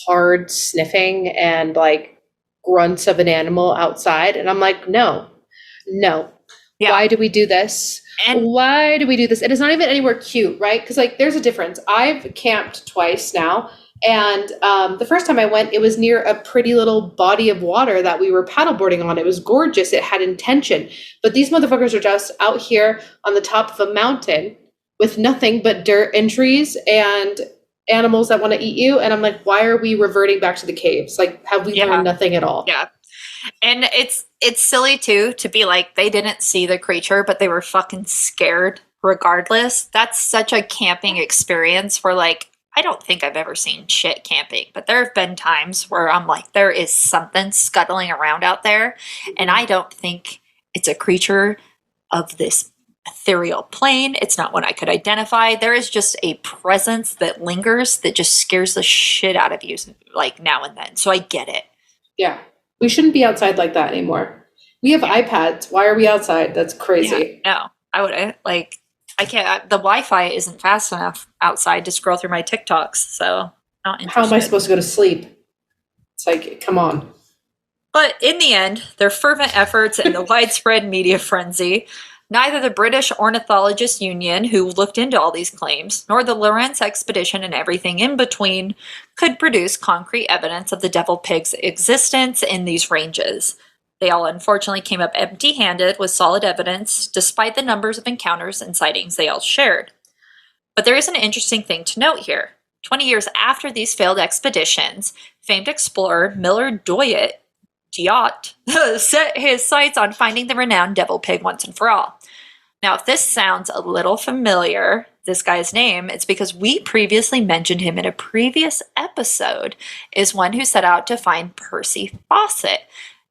hard sniffing and like grunts of an animal outside. And I'm like, no. Yeah. Why do we do this? And why do we do this? It is not even anywhere cute, right? Because like there's a difference. I've camped twice now. And the first time I went, it was near a pretty little body of water that we were paddleboarding on. It was gorgeous. It had intention. But these motherfuckers are just out here on the top of a mountain with nothing but dirt and trees and animals that want to eat you. And I'm like, why are we reverting back to the caves? Like, have we learned nothing at all? Yeah. And it's silly, too, to be like, they didn't see the creature, but they were fucking scared regardless. That's such a camping experience where, like, I don't think I've ever seen shit camping, but there have been times where I'm like, there is something scuttling around out there, and I don't think it's a creature of this ethereal plane. It's not one I could identify. There is just a presence that lingers that just scares the shit out of you, like, now and then. So I get it. Yeah. We shouldn't be outside like that anymore. We have iPads. Why are we outside? That's crazy. Yeah, no, I wouldn't. Like, I can't. The Wi-Fi isn't fast enough outside to scroll through my TikToks, so not interested. How am I supposed to go to sleep? It's like, come on. But in the end, their fervent efforts and the widespread media frenzy, neither the British Ornithologist Union, who looked into all these claims, nor the Lorentz expedition and everything in between could produce concrete evidence of the devil pig's existence in these ranges. They all unfortunately came up empty-handed with solid evidence, despite the numbers of encounters and sightings they all shared. But there is an interesting thing to note here. 20 years after these failed expeditions, famed explorer Miller Diot set his sights on finding the renowned devil pig once and for all. Now, if this sounds a little familiar, this guy's name, it's because we previously mentioned him in a previous episode, is one who set out to find Percy Fawcett.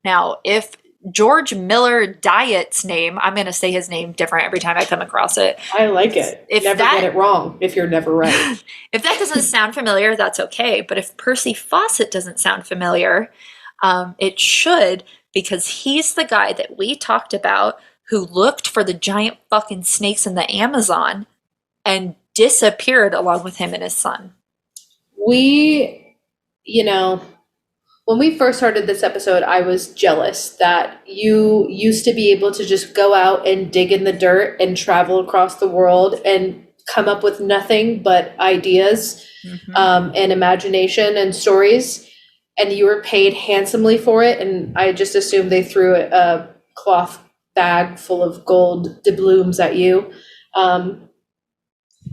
Now, if George Miller Diot's name, I'm going to say his name different every time I come across it. I like it. Never get it wrong if you're never right. If that doesn't sound familiar, that's okay. But if Percy Fawcett doesn't sound familiar, it should, because he's the guy that we talked about who looked for the giant fucking snakes in the Amazon and disappeared along with him and his son. When we first started this episode, I was jealous that you used to be able to just go out and dig in the dirt and travel across the world and come up with nothing but ideas and imagination and stories. And you were paid handsomely for it. And I just assumed they threw a cloth bag full of gold doubloons at you.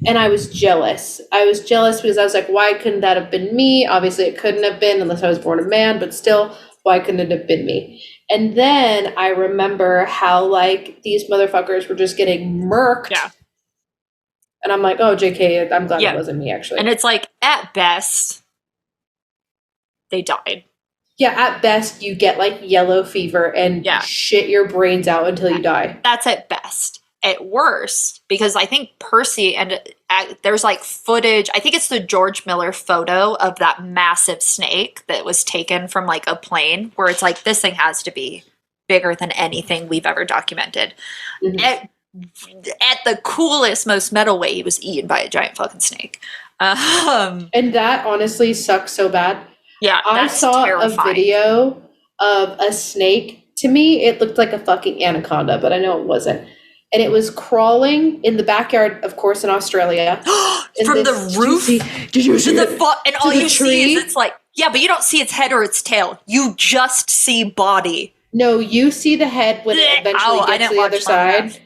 And I was jealous. I was jealous because I was like, why couldn't that have been me? Obviously, it couldn't have been unless I was born a man, but still, why couldn't it have been me? And then I remember how, like, these motherfuckers were just getting murked. Yeah. And I'm like, oh, JK, I'm glad it wasn't me, actually. And it's like, at best, they died. Yeah, at best, you get, like, yellow fever and shit your brains out until you die. That's at best. At worst, because I think Percy, and there's like footage, I think it's the George Miller photo of that massive snake that was taken from like a plane, where it's like, this thing has to be bigger than anything we've ever documented. At the coolest, most metal way, he was eaten by a giant fucking snake. And that honestly sucks so bad. Yeah, I saw terrifying. A video of a snake. To me, it looked like a fucking anaconda, but I know it wasn't. and it was crawling in the backyard, of course, in Australia. From the roof did you see to it? the and all the you see is it's like, yeah, but you don't see its head or its tail. You just see body. No, you see the head when it eventually gets to the other side,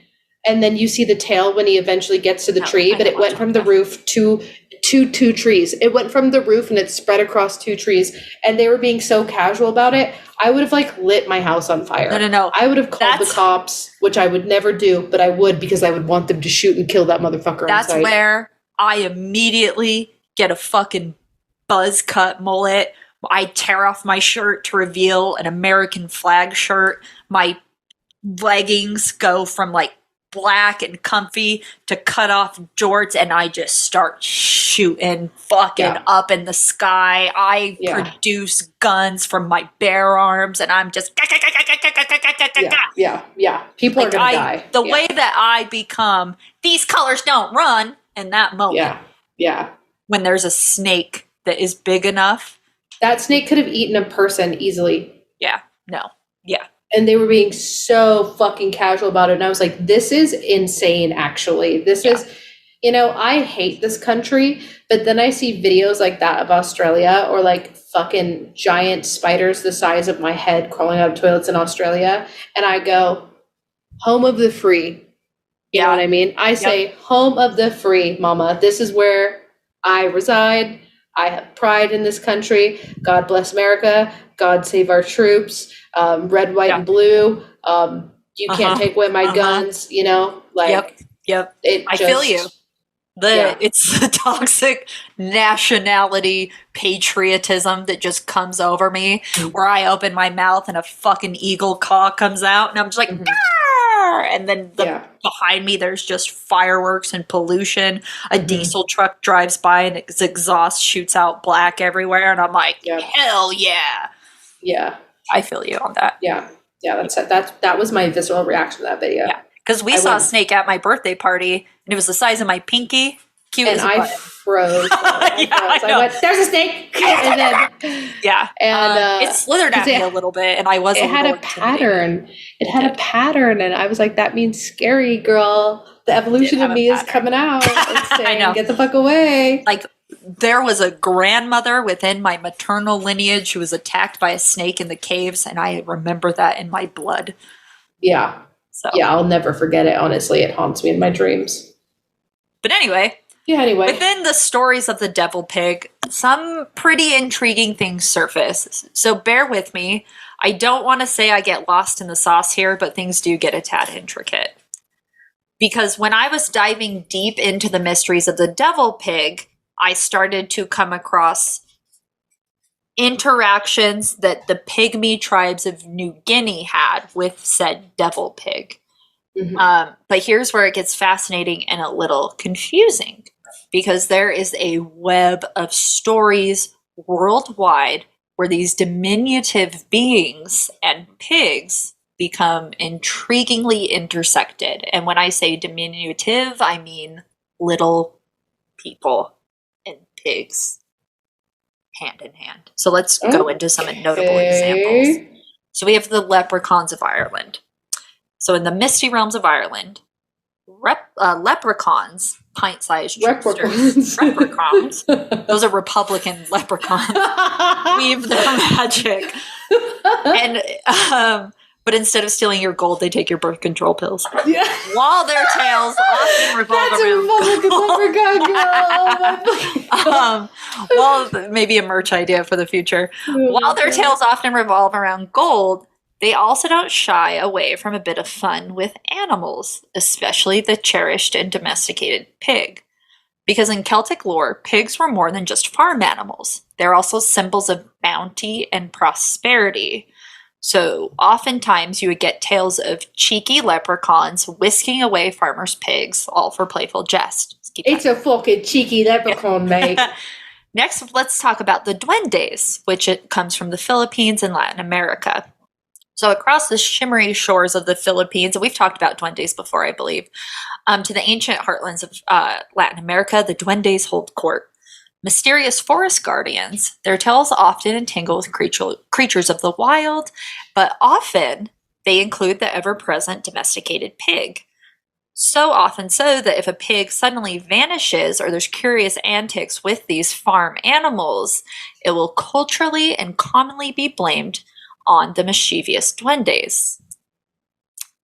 and then you see the tail when he eventually gets to the tree. But it went from the roof to two trees. It went from the roof and it spread across 2 trees, and they were being so casual about it. I would have like lit my house on fire. No. I would have called the cops, which I would never do, but I would because I would want them to shoot and kill that motherfucker. That's where I immediately get a fucking buzz cut mullet. I tear off my shirt to reveal an American flag shirt. My leggings go from like black and comfy to cut off jorts, and I just start shooting fucking up in the sky. I produce guns from my bare arms, and I'm just people are gonna die. The way that I become, these colors don't run in that moment. When there's a snake that is big enough, that snake could have eaten a person easily. And they were being so fucking casual about it. And I was like, this is insane, actually. This is, I hate this country. But then I see videos like that of Australia, or like fucking giant spiders the size of my head crawling out of toilets in Australia. And I go, home of the free. You know what I mean? I say, home of the free, mama. This is where I reside. I have pride in this country. God bless America. God save our troops. Red, white, and blue. You can't take away my guns. I feel you. It's the toxic nationality patriotism that just comes over me, where I open my mouth and a fucking eagle caw comes out, and I'm just like, and then behind me there's just fireworks and pollution. A diesel truck drives by and its exhaust shoots out black everywhere, and I'm like, hell yeah. I feel you on that. That was my visceral reaction to that video. Because we saw a snake at my birthday party, and it was the size of my pinky. Cute and as a I button. froze. I went, there's a snake! And then, it slithered at me a little bit, and I wasn't. It had a pattern. A pattern, and I was like, that means scary, girl. The evolution of me is coming out. It's saying, get the fuck away. Like, there was a grandmother within my maternal lineage who was attacked by a snake in the caves, and I remember that in my blood. Yeah. So. Yeah, I'll never forget it, honestly. It haunts me in my dreams. But anyway. Within the stories of the devil pig, some pretty intriguing things surface. So bear with me. I don't want to say I get lost in the sauce here, but things do get a tad intricate. Because when I was diving deep into the mysteries of the devil pig, I started to come across interactions that the pygmy tribes of New Guinea had with said devil pig. But here's where it gets fascinating and a little confusing, because there is a web of stories worldwide where these diminutive beings and pigs become intriguingly intersected. And when I say diminutive, I mean little people and pigs hand in hand. So let's go into some notable examples. So we have the leprechauns of Ireland. So in the misty realms of Ireland, leprechauns, pint-sized leprechauns, those are Republican leprechauns, weave their magic. And but instead of stealing your gold, they take your birth control pills. While their tails often revolve around gold. Maybe a merch idea for the future. While their tails often revolve around gold, they also don't shy away from a bit of fun with animals, especially the cherished and domesticated pig. Because in Celtic lore, pigs were more than just farm animals. They're also symbols of bounty and prosperity. So oftentimes you would get tales of cheeky leprechauns whisking away farmers' pigs, all for playful jest. It's a fucking cheeky leprechaun, mate. Next, let's talk about the duendes, which it comes from the Philippines and Latin America. So across the shimmery shores of the Philippines, and we've talked about duendes before, I believe, to the ancient heartlands of Latin America, the duendes hold court. Mysterious forest guardians, their tales often entangle with creatures of the wild, but often they include the ever-present domesticated pig. So often so that if a pig suddenly vanishes or there's curious antics with these farm animals, it will culturally and commonly be blamed on the mischievous duendes.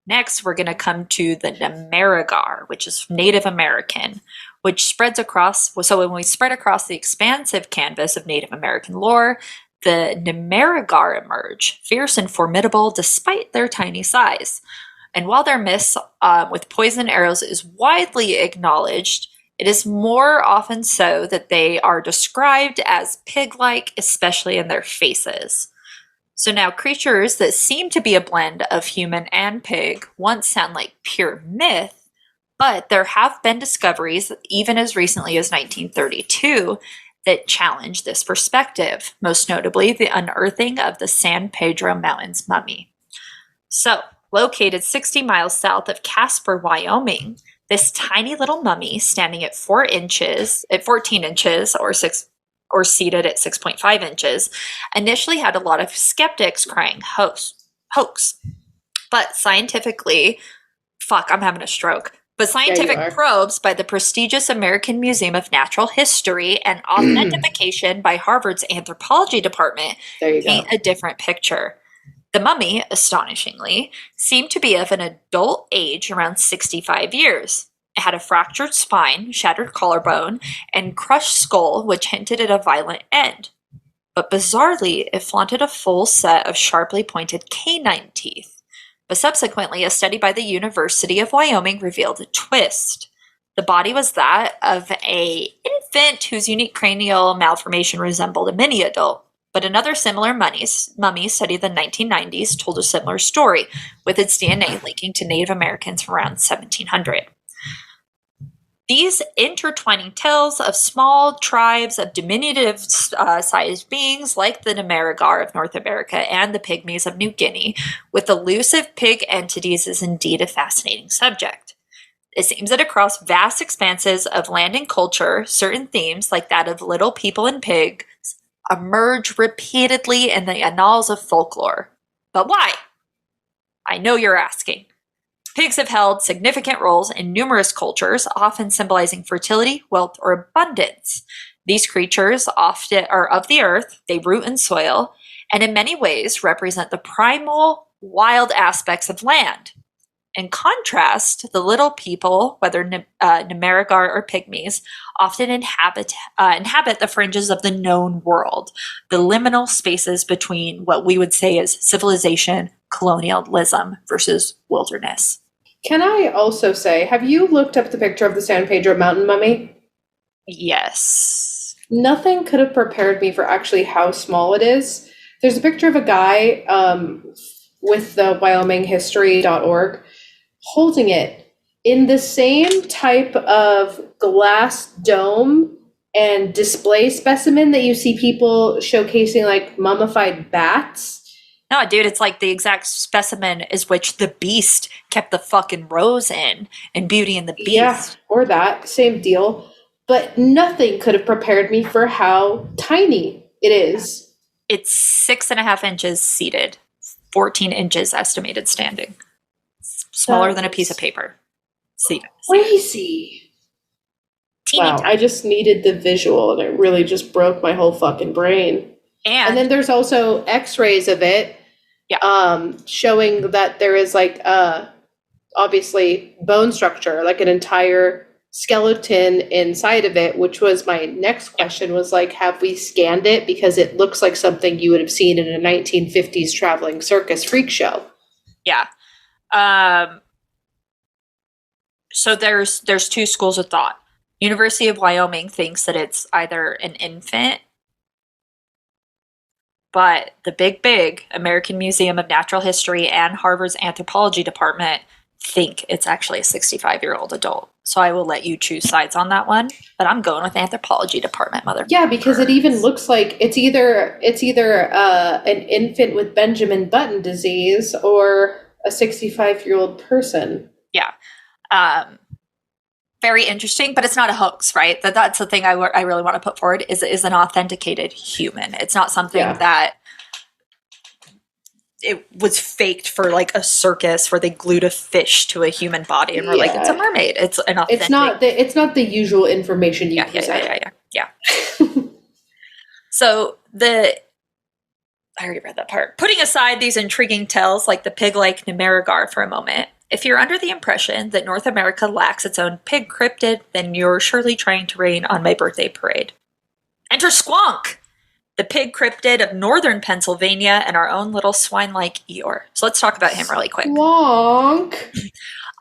Next, we're going to come to the Namaragar, which is Native American, which spreads across. So when we spread across the expansive canvas of Native American lore, the Namaragar emerge, fierce and formidable despite their tiny size. And while their myths with poison arrows is widely acknowledged, it is more often so that they are described as pig-like, especially in their faces. So now creatures that seem to be a blend of human and pig once sound like pure myth, but there have been discoveries, even as recently as 1932, that challenge this perspective, most notably the unearthing of the San Pedro Mountains mummy. So, located 60 miles south of Casper, Wyoming, this tiny little mummy standing at 14 inches or seated at 6.5 inches, initially had a lot of skeptics crying hoax. But scientifically, I'm having a stroke. But scientific probes by the prestigious American Museum of Natural History and authentication by Harvard's anthropology department paint a different picture. The mummy, astonishingly, seemed to be of an adult age around 65 years. It had a fractured spine, shattered collarbone, and crushed skull, which hinted at a violent end. But bizarrely, it flaunted a full set of sharply pointed canine teeth. But subsequently, a study by the University of Wyoming revealed a twist. The body was that of an infant whose unique cranial malformation resembled a mini adult. But another similar mummy studied in the 1990s told a similar story, with its DNA linking to Native Americans around 1700. These intertwining tales of small tribes of diminutive-sized beings like the Namaragar of North America and the Pygmies of New Guinea with elusive pig entities is indeed a fascinating subject. It seems that across vast expanses of land and culture, certain themes like that of little people and pigs emerge repeatedly in the annals of folklore. But why? I know you're asking. Pigs have held significant roles in numerous cultures, often symbolizing fertility, wealth, or abundance. These creatures often are of the earth, they root in soil, and in many ways represent the primal, wild aspects of land. In contrast, the little people, whether Namaragar or Pygmies, often inhabit the fringes of the known world, the liminal spaces between what we would say is civilization, colonialism versus wilderness. Can I also say, have you looked up the picture of the San Pedro Mountain mummy? Yes. Nothing could have prepared me for actually how small it is. There's a picture of a guy with the WyomingHistory.org holding it in the same type of glass dome and display specimen that you see people showcasing like mummified bats. No, dude, it's like the exact specimen is which the Beast kept the fucking rose in Beauty and the Beast. Yeah, or that. Same deal. But nothing could have prepared me for how tiny it is. It's 6.5 inches seated, 14 inches estimated standing. Smaller than a piece of paper. Seated. Crazy. Wow, I just needed the visual and it really just broke my whole fucking brain. And then there's also x-rays of it, showing that there is like obviously bone structure, like an entire skeleton inside of it, which was my next question was like, have we scanned it? Because it looks like something you would have seen in a 1950s traveling circus freak show. Yeah. So there's two schools of thought. University of Wyoming thinks that it's either an infant, but the big American Museum of Natural History and Harvard's anthropology department think it's actually a 65-year-old adult. So I will let you choose sides on that one, but I'm going with anthropology department, mother. Yeah, because it even looks like it's either an infant with Benjamin Button disease or a 65-year-old person. Yeah. Very interesting, but it's not a hoax, right? That's the thing I really want to put forward is an authenticated human. It's not something that it was faked for like a circus where they glued a fish to a human body and we're like, it's a mermaid. It's an authentic. It's not the usual information you present. Yeah. So I already read that part. Putting aside these intriguing tales like the pig-like Numerigar for a moment, if you're under the impression that North America lacks its own pig cryptid, then you're surely trying to rain on my birthday parade. Enter Squonk, the pig cryptid of northern Pennsylvania and our own little swine-like Eeyore. So let's talk about him really quick. Squonk.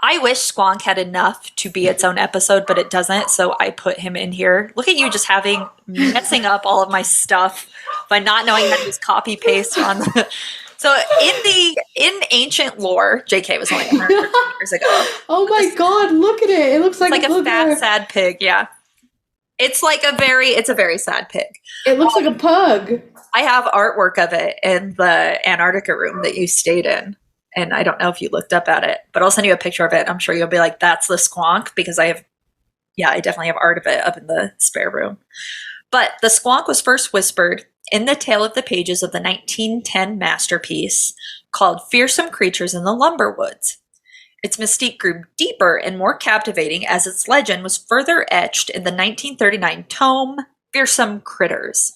I wish Squonk had enough to be its own episode, but it doesn't, so I put him in here. Look at you just messing up all of my stuff by not knowing how to use copy paste on the... So in ancient lore, JK was only 150 years ago. Oh my god, look at it. It looks like a fat, sad pig, yeah. It's a very sad pig. It looks like a pug. I have artwork of it in the Antarctica room that you stayed in. And I don't know if you looked up at it, but I'll send you a picture of it. I'm sure you'll be like, that's the Squonk, because I definitely have art of it up in the spare room. But the Squonk was first whispered in the Tale of the Pages of the 1910 masterpiece called Fearsome Creatures in the Lumber Woods. Its mystique grew deeper and more captivating as its legend was further etched in the 1939 tome Fearsome Critters.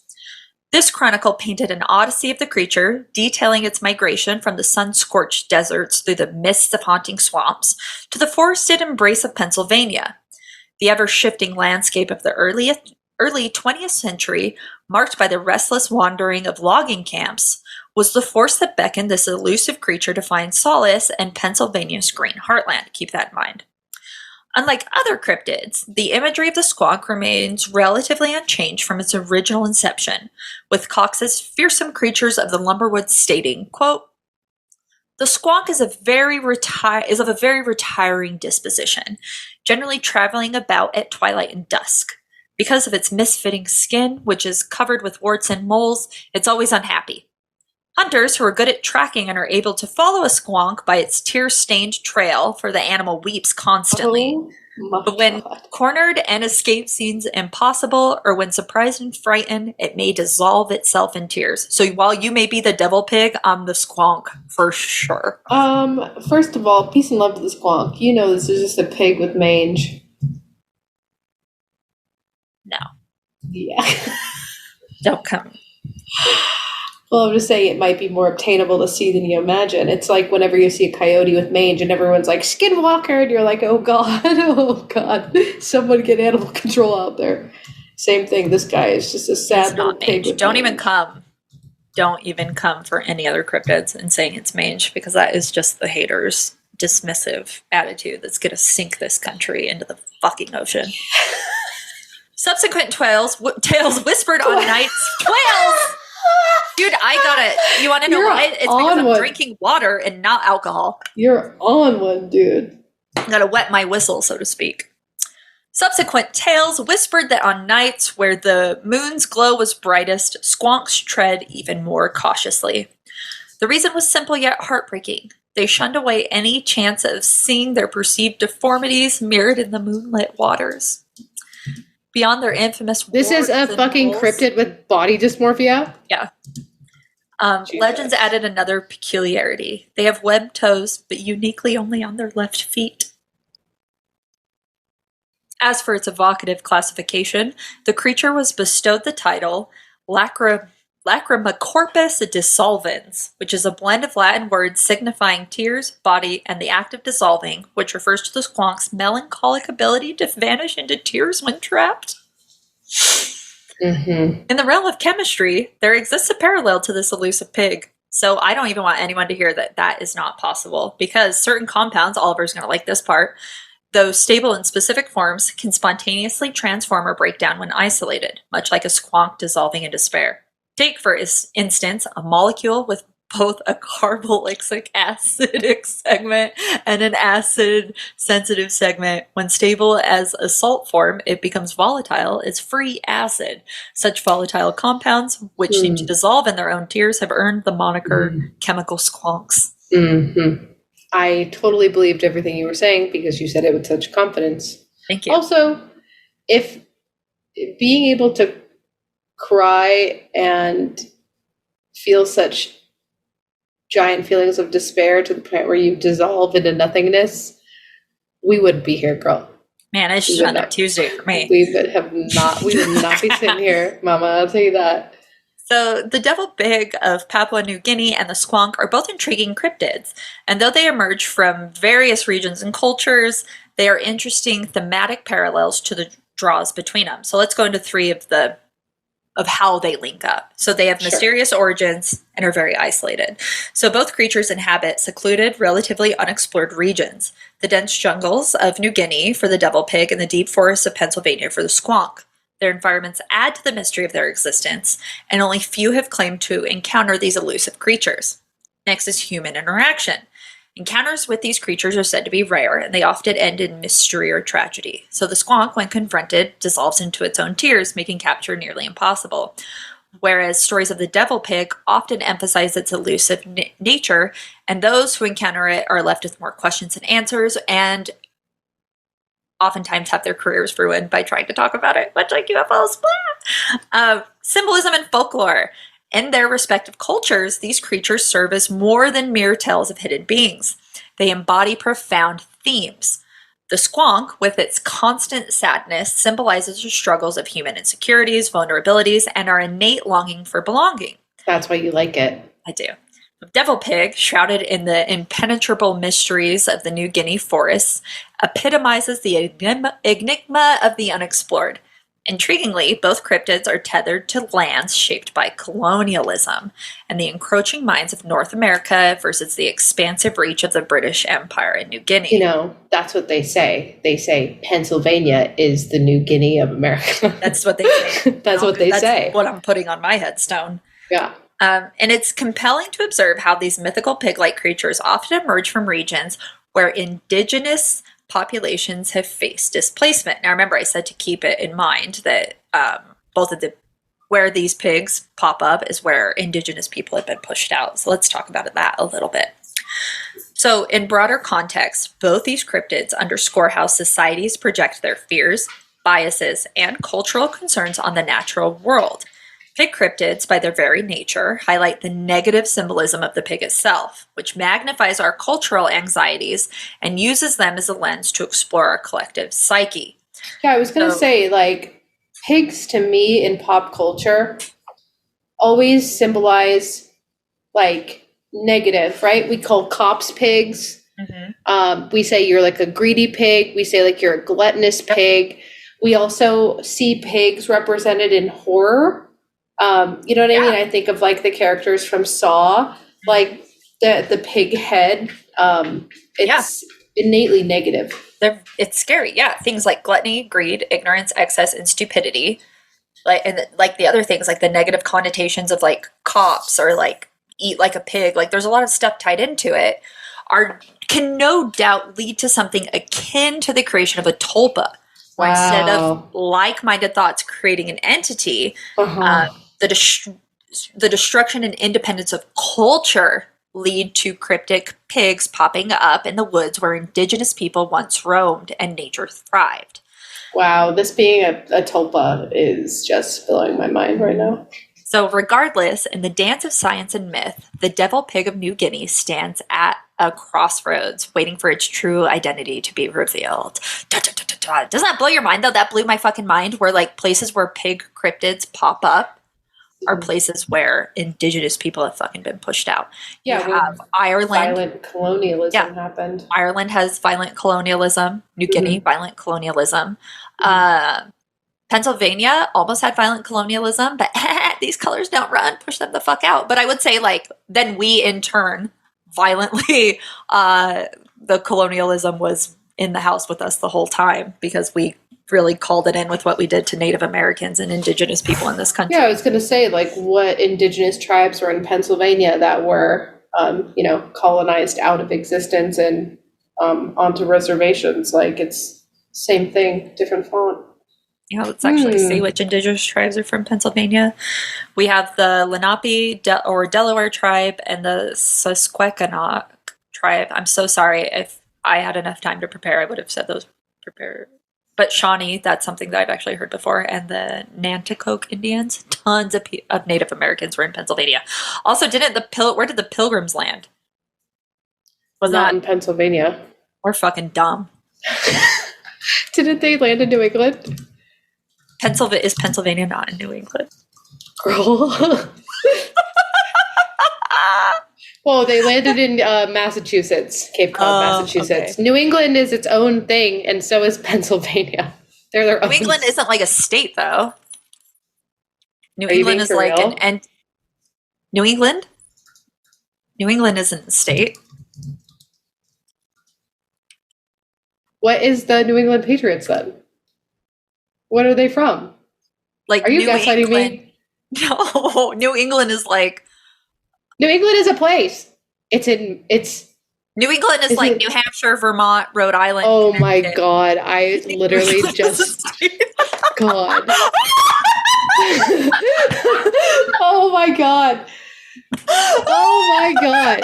This chronicle painted an odyssey of the creature, detailing its migration from the sun-scorched deserts through the mists of haunting swamps to the forested embrace of Pennsylvania. The ever-shifting landscape of the early 20th century, marked by the restless wandering of logging camps, was the force that beckoned this elusive creature to find solace in Pennsylvania's green heartland. Keep that in mind. Unlike other cryptids, the imagery of the Squonk remains relatively unchanged from its original inception, with Cox's Fearsome Creatures of the Lumberwoods stating, quote, "The Squonk is of a very retiring disposition, generally traveling about at twilight and dusk. Because of its misfitting skin, which is covered with warts and moles, it's always unhappy. Hunters who are good at tracking and are able to follow a squonk by its tear-stained trail, for the animal weeps constantly. But when cornered and escape seems impossible, or when surprised and frightened, it may dissolve itself in tears." So while you may be the devil pig, I'm the squonk for sure. First of all, peace and love to the squonk. You know this is just a pig with mange. No. Yeah. Don't come. Well, I'm just saying it might be more obtainable to see than you imagine. It's like whenever you see a coyote with mange and everyone's like, "Skinwalker," and you're like, oh God, someone get animal control out there. Same thing. This guy is just a sad little pig. Don't even come for any other cryptids and saying it's mange, because that is just the haters' dismissive attitude that's going to sink this country into the fucking ocean. Subsequent tales whispered on nights. Tales! Dude, you want to know why? It's because I'm drinking water and not alcohol. You're on one, dude. I gotta wet my whistle, so to speak. Subsequent tales whispered that on nights where the moon's glow was brightest, squonks tread even more cautiously. The reason was simple yet heartbreaking. They shunned away any chance of seeing their perceived deformities mirrored in the moonlit waters. Beyond their infamous This is a fucking cryptid with body dysmorphia? Yeah. Legends added another peculiarity. They have webbed toes, but uniquely only on their left feet. As for its evocative classification, the creature was bestowed the title Lacrimacorpus dissolvens, which is a blend of Latin words signifying tears, body, and the act of dissolving, which refers to the squonk's melancholic ability to vanish into tears when trapped. Mm-hmm. In the realm of chemistry, there exists a parallel to this elusive pig. So I don't even want anyone to hear that that is not possible, because certain compounds, Oliver's going to like this part, though stable in specific forms, can spontaneously transform or break down when isolated, much like a squonk dissolving in despair. Take, for instance, a molecule with both a carboxylic acidic segment and an acid-sensitive segment. When stable as a salt form, it becomes volatile as free acid. Such volatile compounds, which seem to dissolve in their own tears, have earned the moniker chemical squonks. Mm-hmm. I totally believed everything you were saying because you said it with such confidence. Thank you. Also, if being able to cry and feel such giant feelings of despair to the point where you dissolve into nothingness, we wouldn't be here, girl. Man, it's just another Tuesday for me. We would not be sitting here, Mama, I'll tell you that. So the devil pig of Papua New Guinea and the squonk are both intriguing cryptids, and though they emerge from various regions and cultures, they are interesting thematic parallels to the draws between them. So let's go into three of how they link up. So they have mysterious origins and are very isolated. So both creatures inhabit secluded, relatively unexplored regions. The dense jungles of New Guinea for the devil pig and the deep forests of Pennsylvania for the squonk. Their environments add to the mystery of their existence, and only few have claimed to encounter these elusive creatures. Next is human interaction. Encounters with these creatures are said to be rare, and they often end in mystery or tragedy. So the squonk, when confronted, dissolves into its own tears, making capture nearly impossible. Whereas stories of the devil pig often emphasize its elusive nature, and those who encounter it are left with more questions than answers, and oftentimes have their careers ruined by trying to talk about it, much like UFOs. Symbolism and folklore. In their respective cultures, these creatures serve as more than mere tales of hidden beings. They embody profound themes. The squonk, with its constant sadness, symbolizes the struggles of human insecurities, vulnerabilities, and our innate longing for belonging. That's why you like it. I do. The devil pig, shrouded in the impenetrable mysteries of the New Guinea forests, epitomizes the enigma of the unexplored. Intriguingly, both cryptids are tethered to lands shaped by colonialism and the encroaching minds of North America versus the expansive reach of the British Empire in New Guinea. You know, that's what they say. They say Pennsylvania is the New Guinea of America. That's what they say. That's what they say. That's what I'm putting on my headstone. Yeah. And it's compelling to observe how these mythical pig-like creatures often emerge from regions where indigenous populations have faced displacement. Now, remember, I said to keep it in mind that where these pigs pop up is where indigenous people have been pushed out. So let's talk about that a little bit. So in broader context, both these cryptids underscore how societies project their fears, biases, and cultural concerns on the natural world. Pig cryptids, by their very nature, highlight the negative symbolism of the pig itself, which magnifies our cultural anxieties and uses them as a lens to explore our collective psyche. Yeah, I was going to say, like, pigs to me in pop culture always symbolize, like, negative, right? We call cops pigs. Mm-hmm. We say you're like a greedy pig. We say like you're a gluttonous pig. We also see pigs represented in horror. You know what I mean? I think of like the characters from Saw, like the pig head. It's innately negative. It's scary. Yeah. Things like gluttony, greed, ignorance, excess, and stupidity. Like the other things, like the negative connotations of like cops or like eat like a pig. Like there's a lot of stuff tied into it. Can no doubt lead to something akin to the creation of a tulpa, where instead of like-minded thoughts creating an entity, the destruction and independence of culture lead to cryptic pigs popping up in the woods where indigenous people once roamed and nature thrived. Wow, this being a tulpa is just blowing my mind right now. So regardless, in the dance of science and myth, the devil pig of New Guinea stands at a crossroads, waiting for its true identity to be revealed. Doesn't that blow your mind, though? That blew my fucking mind, where like places where pig cryptids pop up are places where indigenous people have fucking been pushed out. Yeah, you have Ireland. Violent colonialism happened. Ireland has violent colonialism. New Guinea, violent colonialism. Pennsylvania almost had violent colonialism, but these colors don't run. Push them the fuck out. But I would say, like, then we in turn violently, the colonialism was in the house with us the whole time because we really called it in with what we did to Native Americans and indigenous people in this country. Yeah, I was going to say, like, what indigenous tribes were in Pennsylvania that were, colonized out of existence and onto reservations. Like, it's same thing, different font. Yeah, let's actually see which indigenous tribes are from Pennsylvania. We have the Lenape or Delaware tribe and the Susquehannock tribe. I'm so sorry. If I had enough time to prepare, I would have said those prepared. But Shawnee, that's something that I've actually heard before. And the Nanticoke Indians, tons of Native Americans were in Pennsylvania. Also, where did the Pilgrims land? Was Not that in Pennsylvania? We're fucking dumb. Didn't they land in New England? Is Pennsylvania not in New England? Girl. Well, they landed in Massachusetts, Cape Cod, Massachusetts. Okay. New England is its own thing, and so is Pennsylvania. They're their own. New England isn't like a state, though. New Are you England being is for like real? New England? New England isn't a state. What is the New England Patriots then? What are they from? Like, Are you New gaslighting England, me? No, New England is like New England is a place. It's New England is like New Hampshire, Vermont, Rhode Island. Oh my Connecticut. God. I literally New England is a just state. God. Oh my God. Oh my God.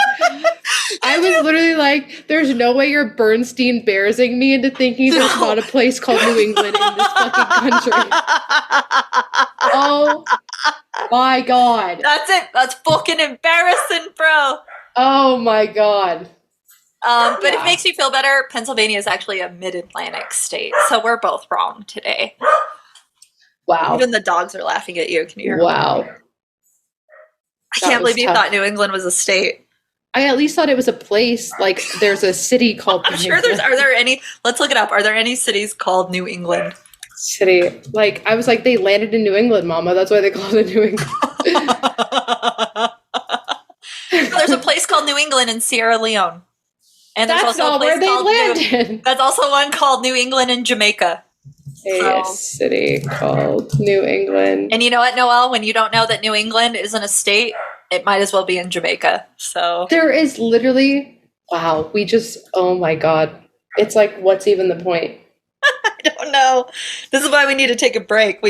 I was literally like, there's no way you're Bernstein Bearsing me into thinking there's not a place called New England in this fucking country. Oh my God. That's it. That's fucking embarrassing, bro. Oh my God. But Yeah. it makes me feel better. Pennsylvania is actually a mid-Atlantic state, so we're both wrong today. Wow. Even the dogs are laughing at you. Can you hear? Wow. I can't believe you thought New England was a state. I at least thought it was a place. Like there's a city called I'm sure are there any, let's look it up. Are there any cities called New England? City. Like I was like, they landed in New England, Mama. That's why they called it New England. There's a place called New England in Sierra Leone. And there's That's also not a place where they called landed. That's also one called New England in Jamaica. A city called New England. And you know what, Noelle? When you don't know that New England isn't a state, it might as well be in Jamaica. So There is literally, wow, oh my God. It's like, what's even the point? I don't know. This is why we need to take a break.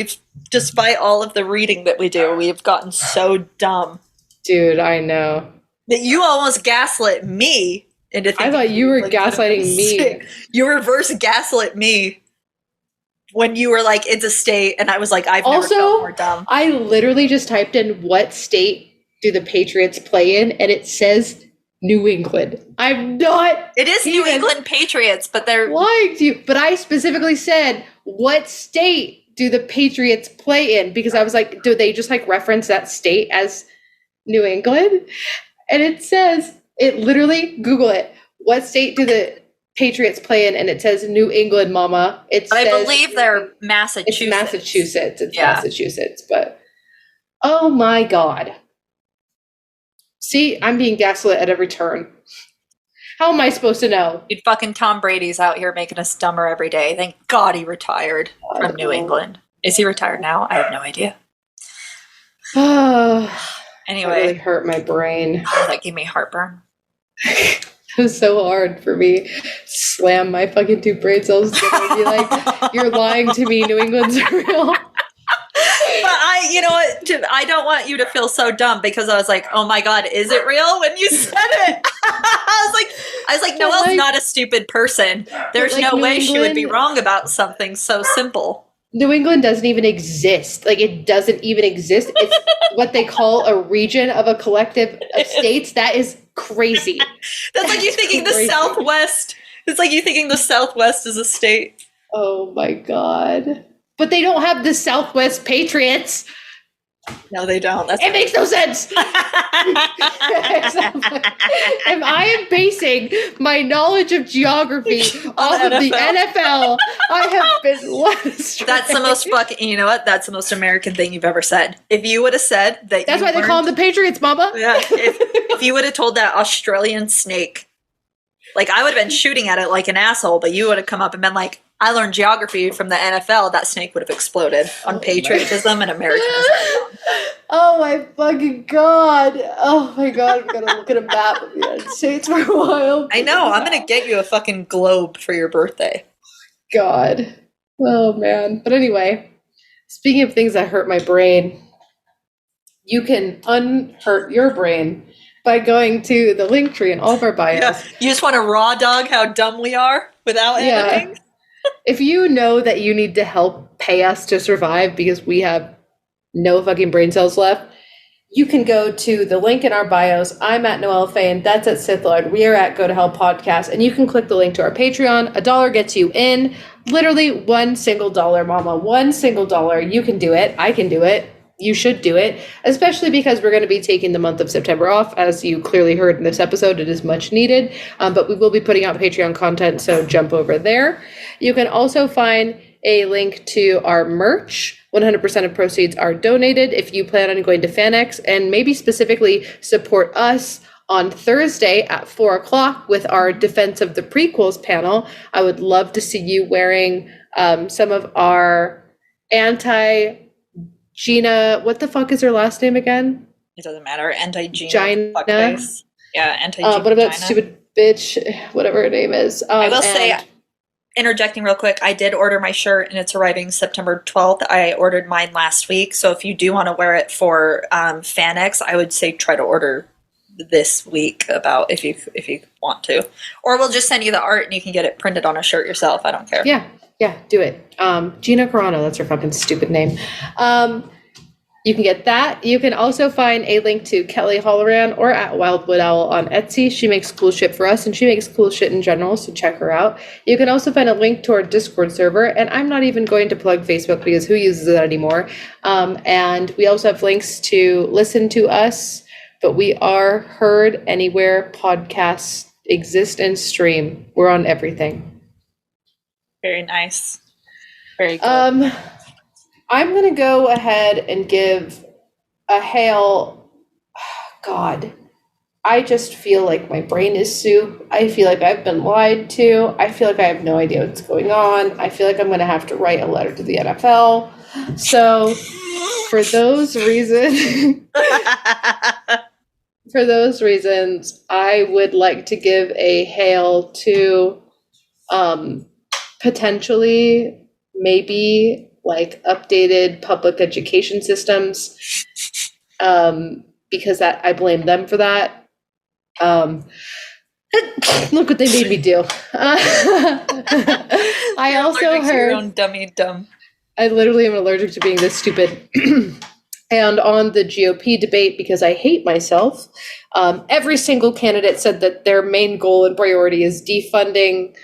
Despite all of the reading that we do, we have gotten so dumb. Dude, I know. That you almost gaslit me into thinking. I thought you were like, gaslighting me. You reverse gaslit me when you were like, it's a state, and I was like, I've never felt more dumb. I literally just typed in what state do the Patriots play in, and it says New England. I'm not. It is New England Patriots, but they're lying to you. But I specifically said, what state do the Patriots play in? Because I was like, do they just like reference that state as New England? And it says, it literally, Google it. What state do the Patriots play in? And it says New England, Mama. I believe they're Massachusetts. It's Massachusetts. It's Massachusetts. But oh my God. See, I'm being gaslit at every turn. How am I supposed to know? Dude, fucking Tom Brady's out here making us dumber every day. Thank God he retired from New England. Is he retired now? I have no idea. Anyway. That really hurt my brain. That gave me heartburn. It was so hard for me to slam my fucking two brain cells together and be like, you're lying to me, New England's real. But you know what? I don't want you to feel so dumb because I was like, oh my God, is it real when you said it? I was like, Noelle's not a stupid person. There's no way she would be wrong about something so simple. New England doesn't even exist. Like, it doesn't even exist. It's what they call a region of a collective of states. That is crazy. That's like you thinking crazy. The Southwest. It's like you thinking the Southwest is a state. Oh my God. But they don't have the Southwest Patriots. No, they don't. It makes no sense. If I am basing my knowledge of geography off of the NFL, I have been led astray. That's the most fucking, you know what? That's the most American thing you've ever said. If you would have said that That's why they call them the Patriots, Mama. Yeah. If you would have told that Australian snake, like I would have been shooting at it like an asshole, but you would have come up and been like, I learned geography from the NFL. That snake would have exploded on patriotism and Americanism. Oh my fucking God. Oh my God. I'm going to look at a map of the United States for a while. I know. I'm going to get you a fucking globe for your birthday. God. Oh man. But anyway, speaking of things that hurt my brain, you can unhurt your brain by going to the link tree in all of our bios. Yeah. You just want to raw dog how dumb we are without editing? If you know that you need to help pay us to survive because we have no fucking brain cells left, you can go to the link in our bios. I'm at Noelle Faye, that's at Sith Lord. We are at Go to Hell Podcast, and you can click the link to our Patreon. $1 gets you in. Literally $1 mama. $1. You can do it. I can do it. You should do it, especially because we're going to be taking the month of September off. As you clearly heard in this episode, it is much needed, but we will be putting out Patreon content, so jump over there. You can also find a link to our merch. 100% of proceeds are donated if you plan on going to FanX and maybe specifically support us on Thursday at 4:00 with our Defense of the Prequels panel. I would love to see you wearing some of our Gina, what the fuck is her last name again? It doesn't matter. Anti-Gina. Gina. Yeah, anti-Gina. What about stupid bitch, whatever her name is? I will say, interjecting real quick, I did order my shirt and it's arriving September 12th. I ordered mine last week. So if you do want to wear it for FanX, I would say try to order this week about if you want to. Or we'll just send you the art and you can get it printed on a shirt yourself. I don't care. Yeah, do it. Gina Carano, that's her fucking stupid name. You can get that. You can also find a link to Kelly Holloran or at Wildwood Owl on Etsy. She makes cool shit for us and she makes cool shit in general, so check her out. You can also find a link to our Discord server, and I'm not even going to plug Facebook because who uses that anymore? And we also have links to listen to us, but we are heard anywhere podcasts exist and stream. We're on everything. Very nice. Very good. I'm going to go ahead and give a hail. God, I just feel like my brain is soup. I feel like I've been lied to. I feel like I have no idea what's going on. I feel like I'm going to have to write a letter to the NFL. So for those reasons, I would like to give a hail to potentially maybe like updated public education systems, because that I blame them for that. Look what they made me do. I also heard your own dummy dumb. I literally am allergic to being this stupid. And on the GOP debate, because I hate myself, every single candidate said that their main goal and priority is defunding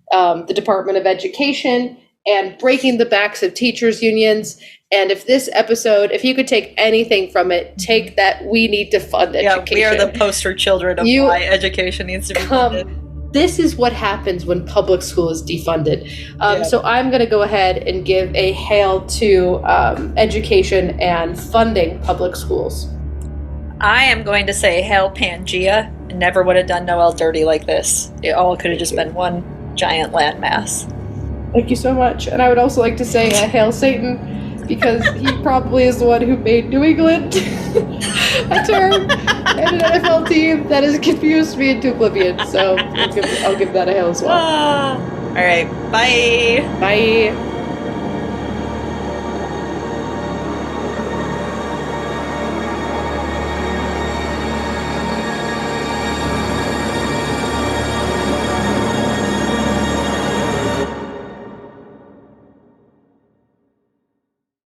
the Department of Education and breaking the backs of teachers' unions. And if you could take anything from it, take that we need to fund education. Yeah, we are the poster children of why education needs to be funded. This is what happens when public school is defunded. So I'm going to go ahead and give a hail to education and funding public schools. I am going to say hail Pangea. I never would have done Noelle dirty like this. It all could have just been one giant landmass. Thank you so much. And I would also like to say hail Satan, because he probably is the one who made New England a term and an NFL team that has confused me into oblivion. So I'll give that a hail as well. All right. Bye. Bye.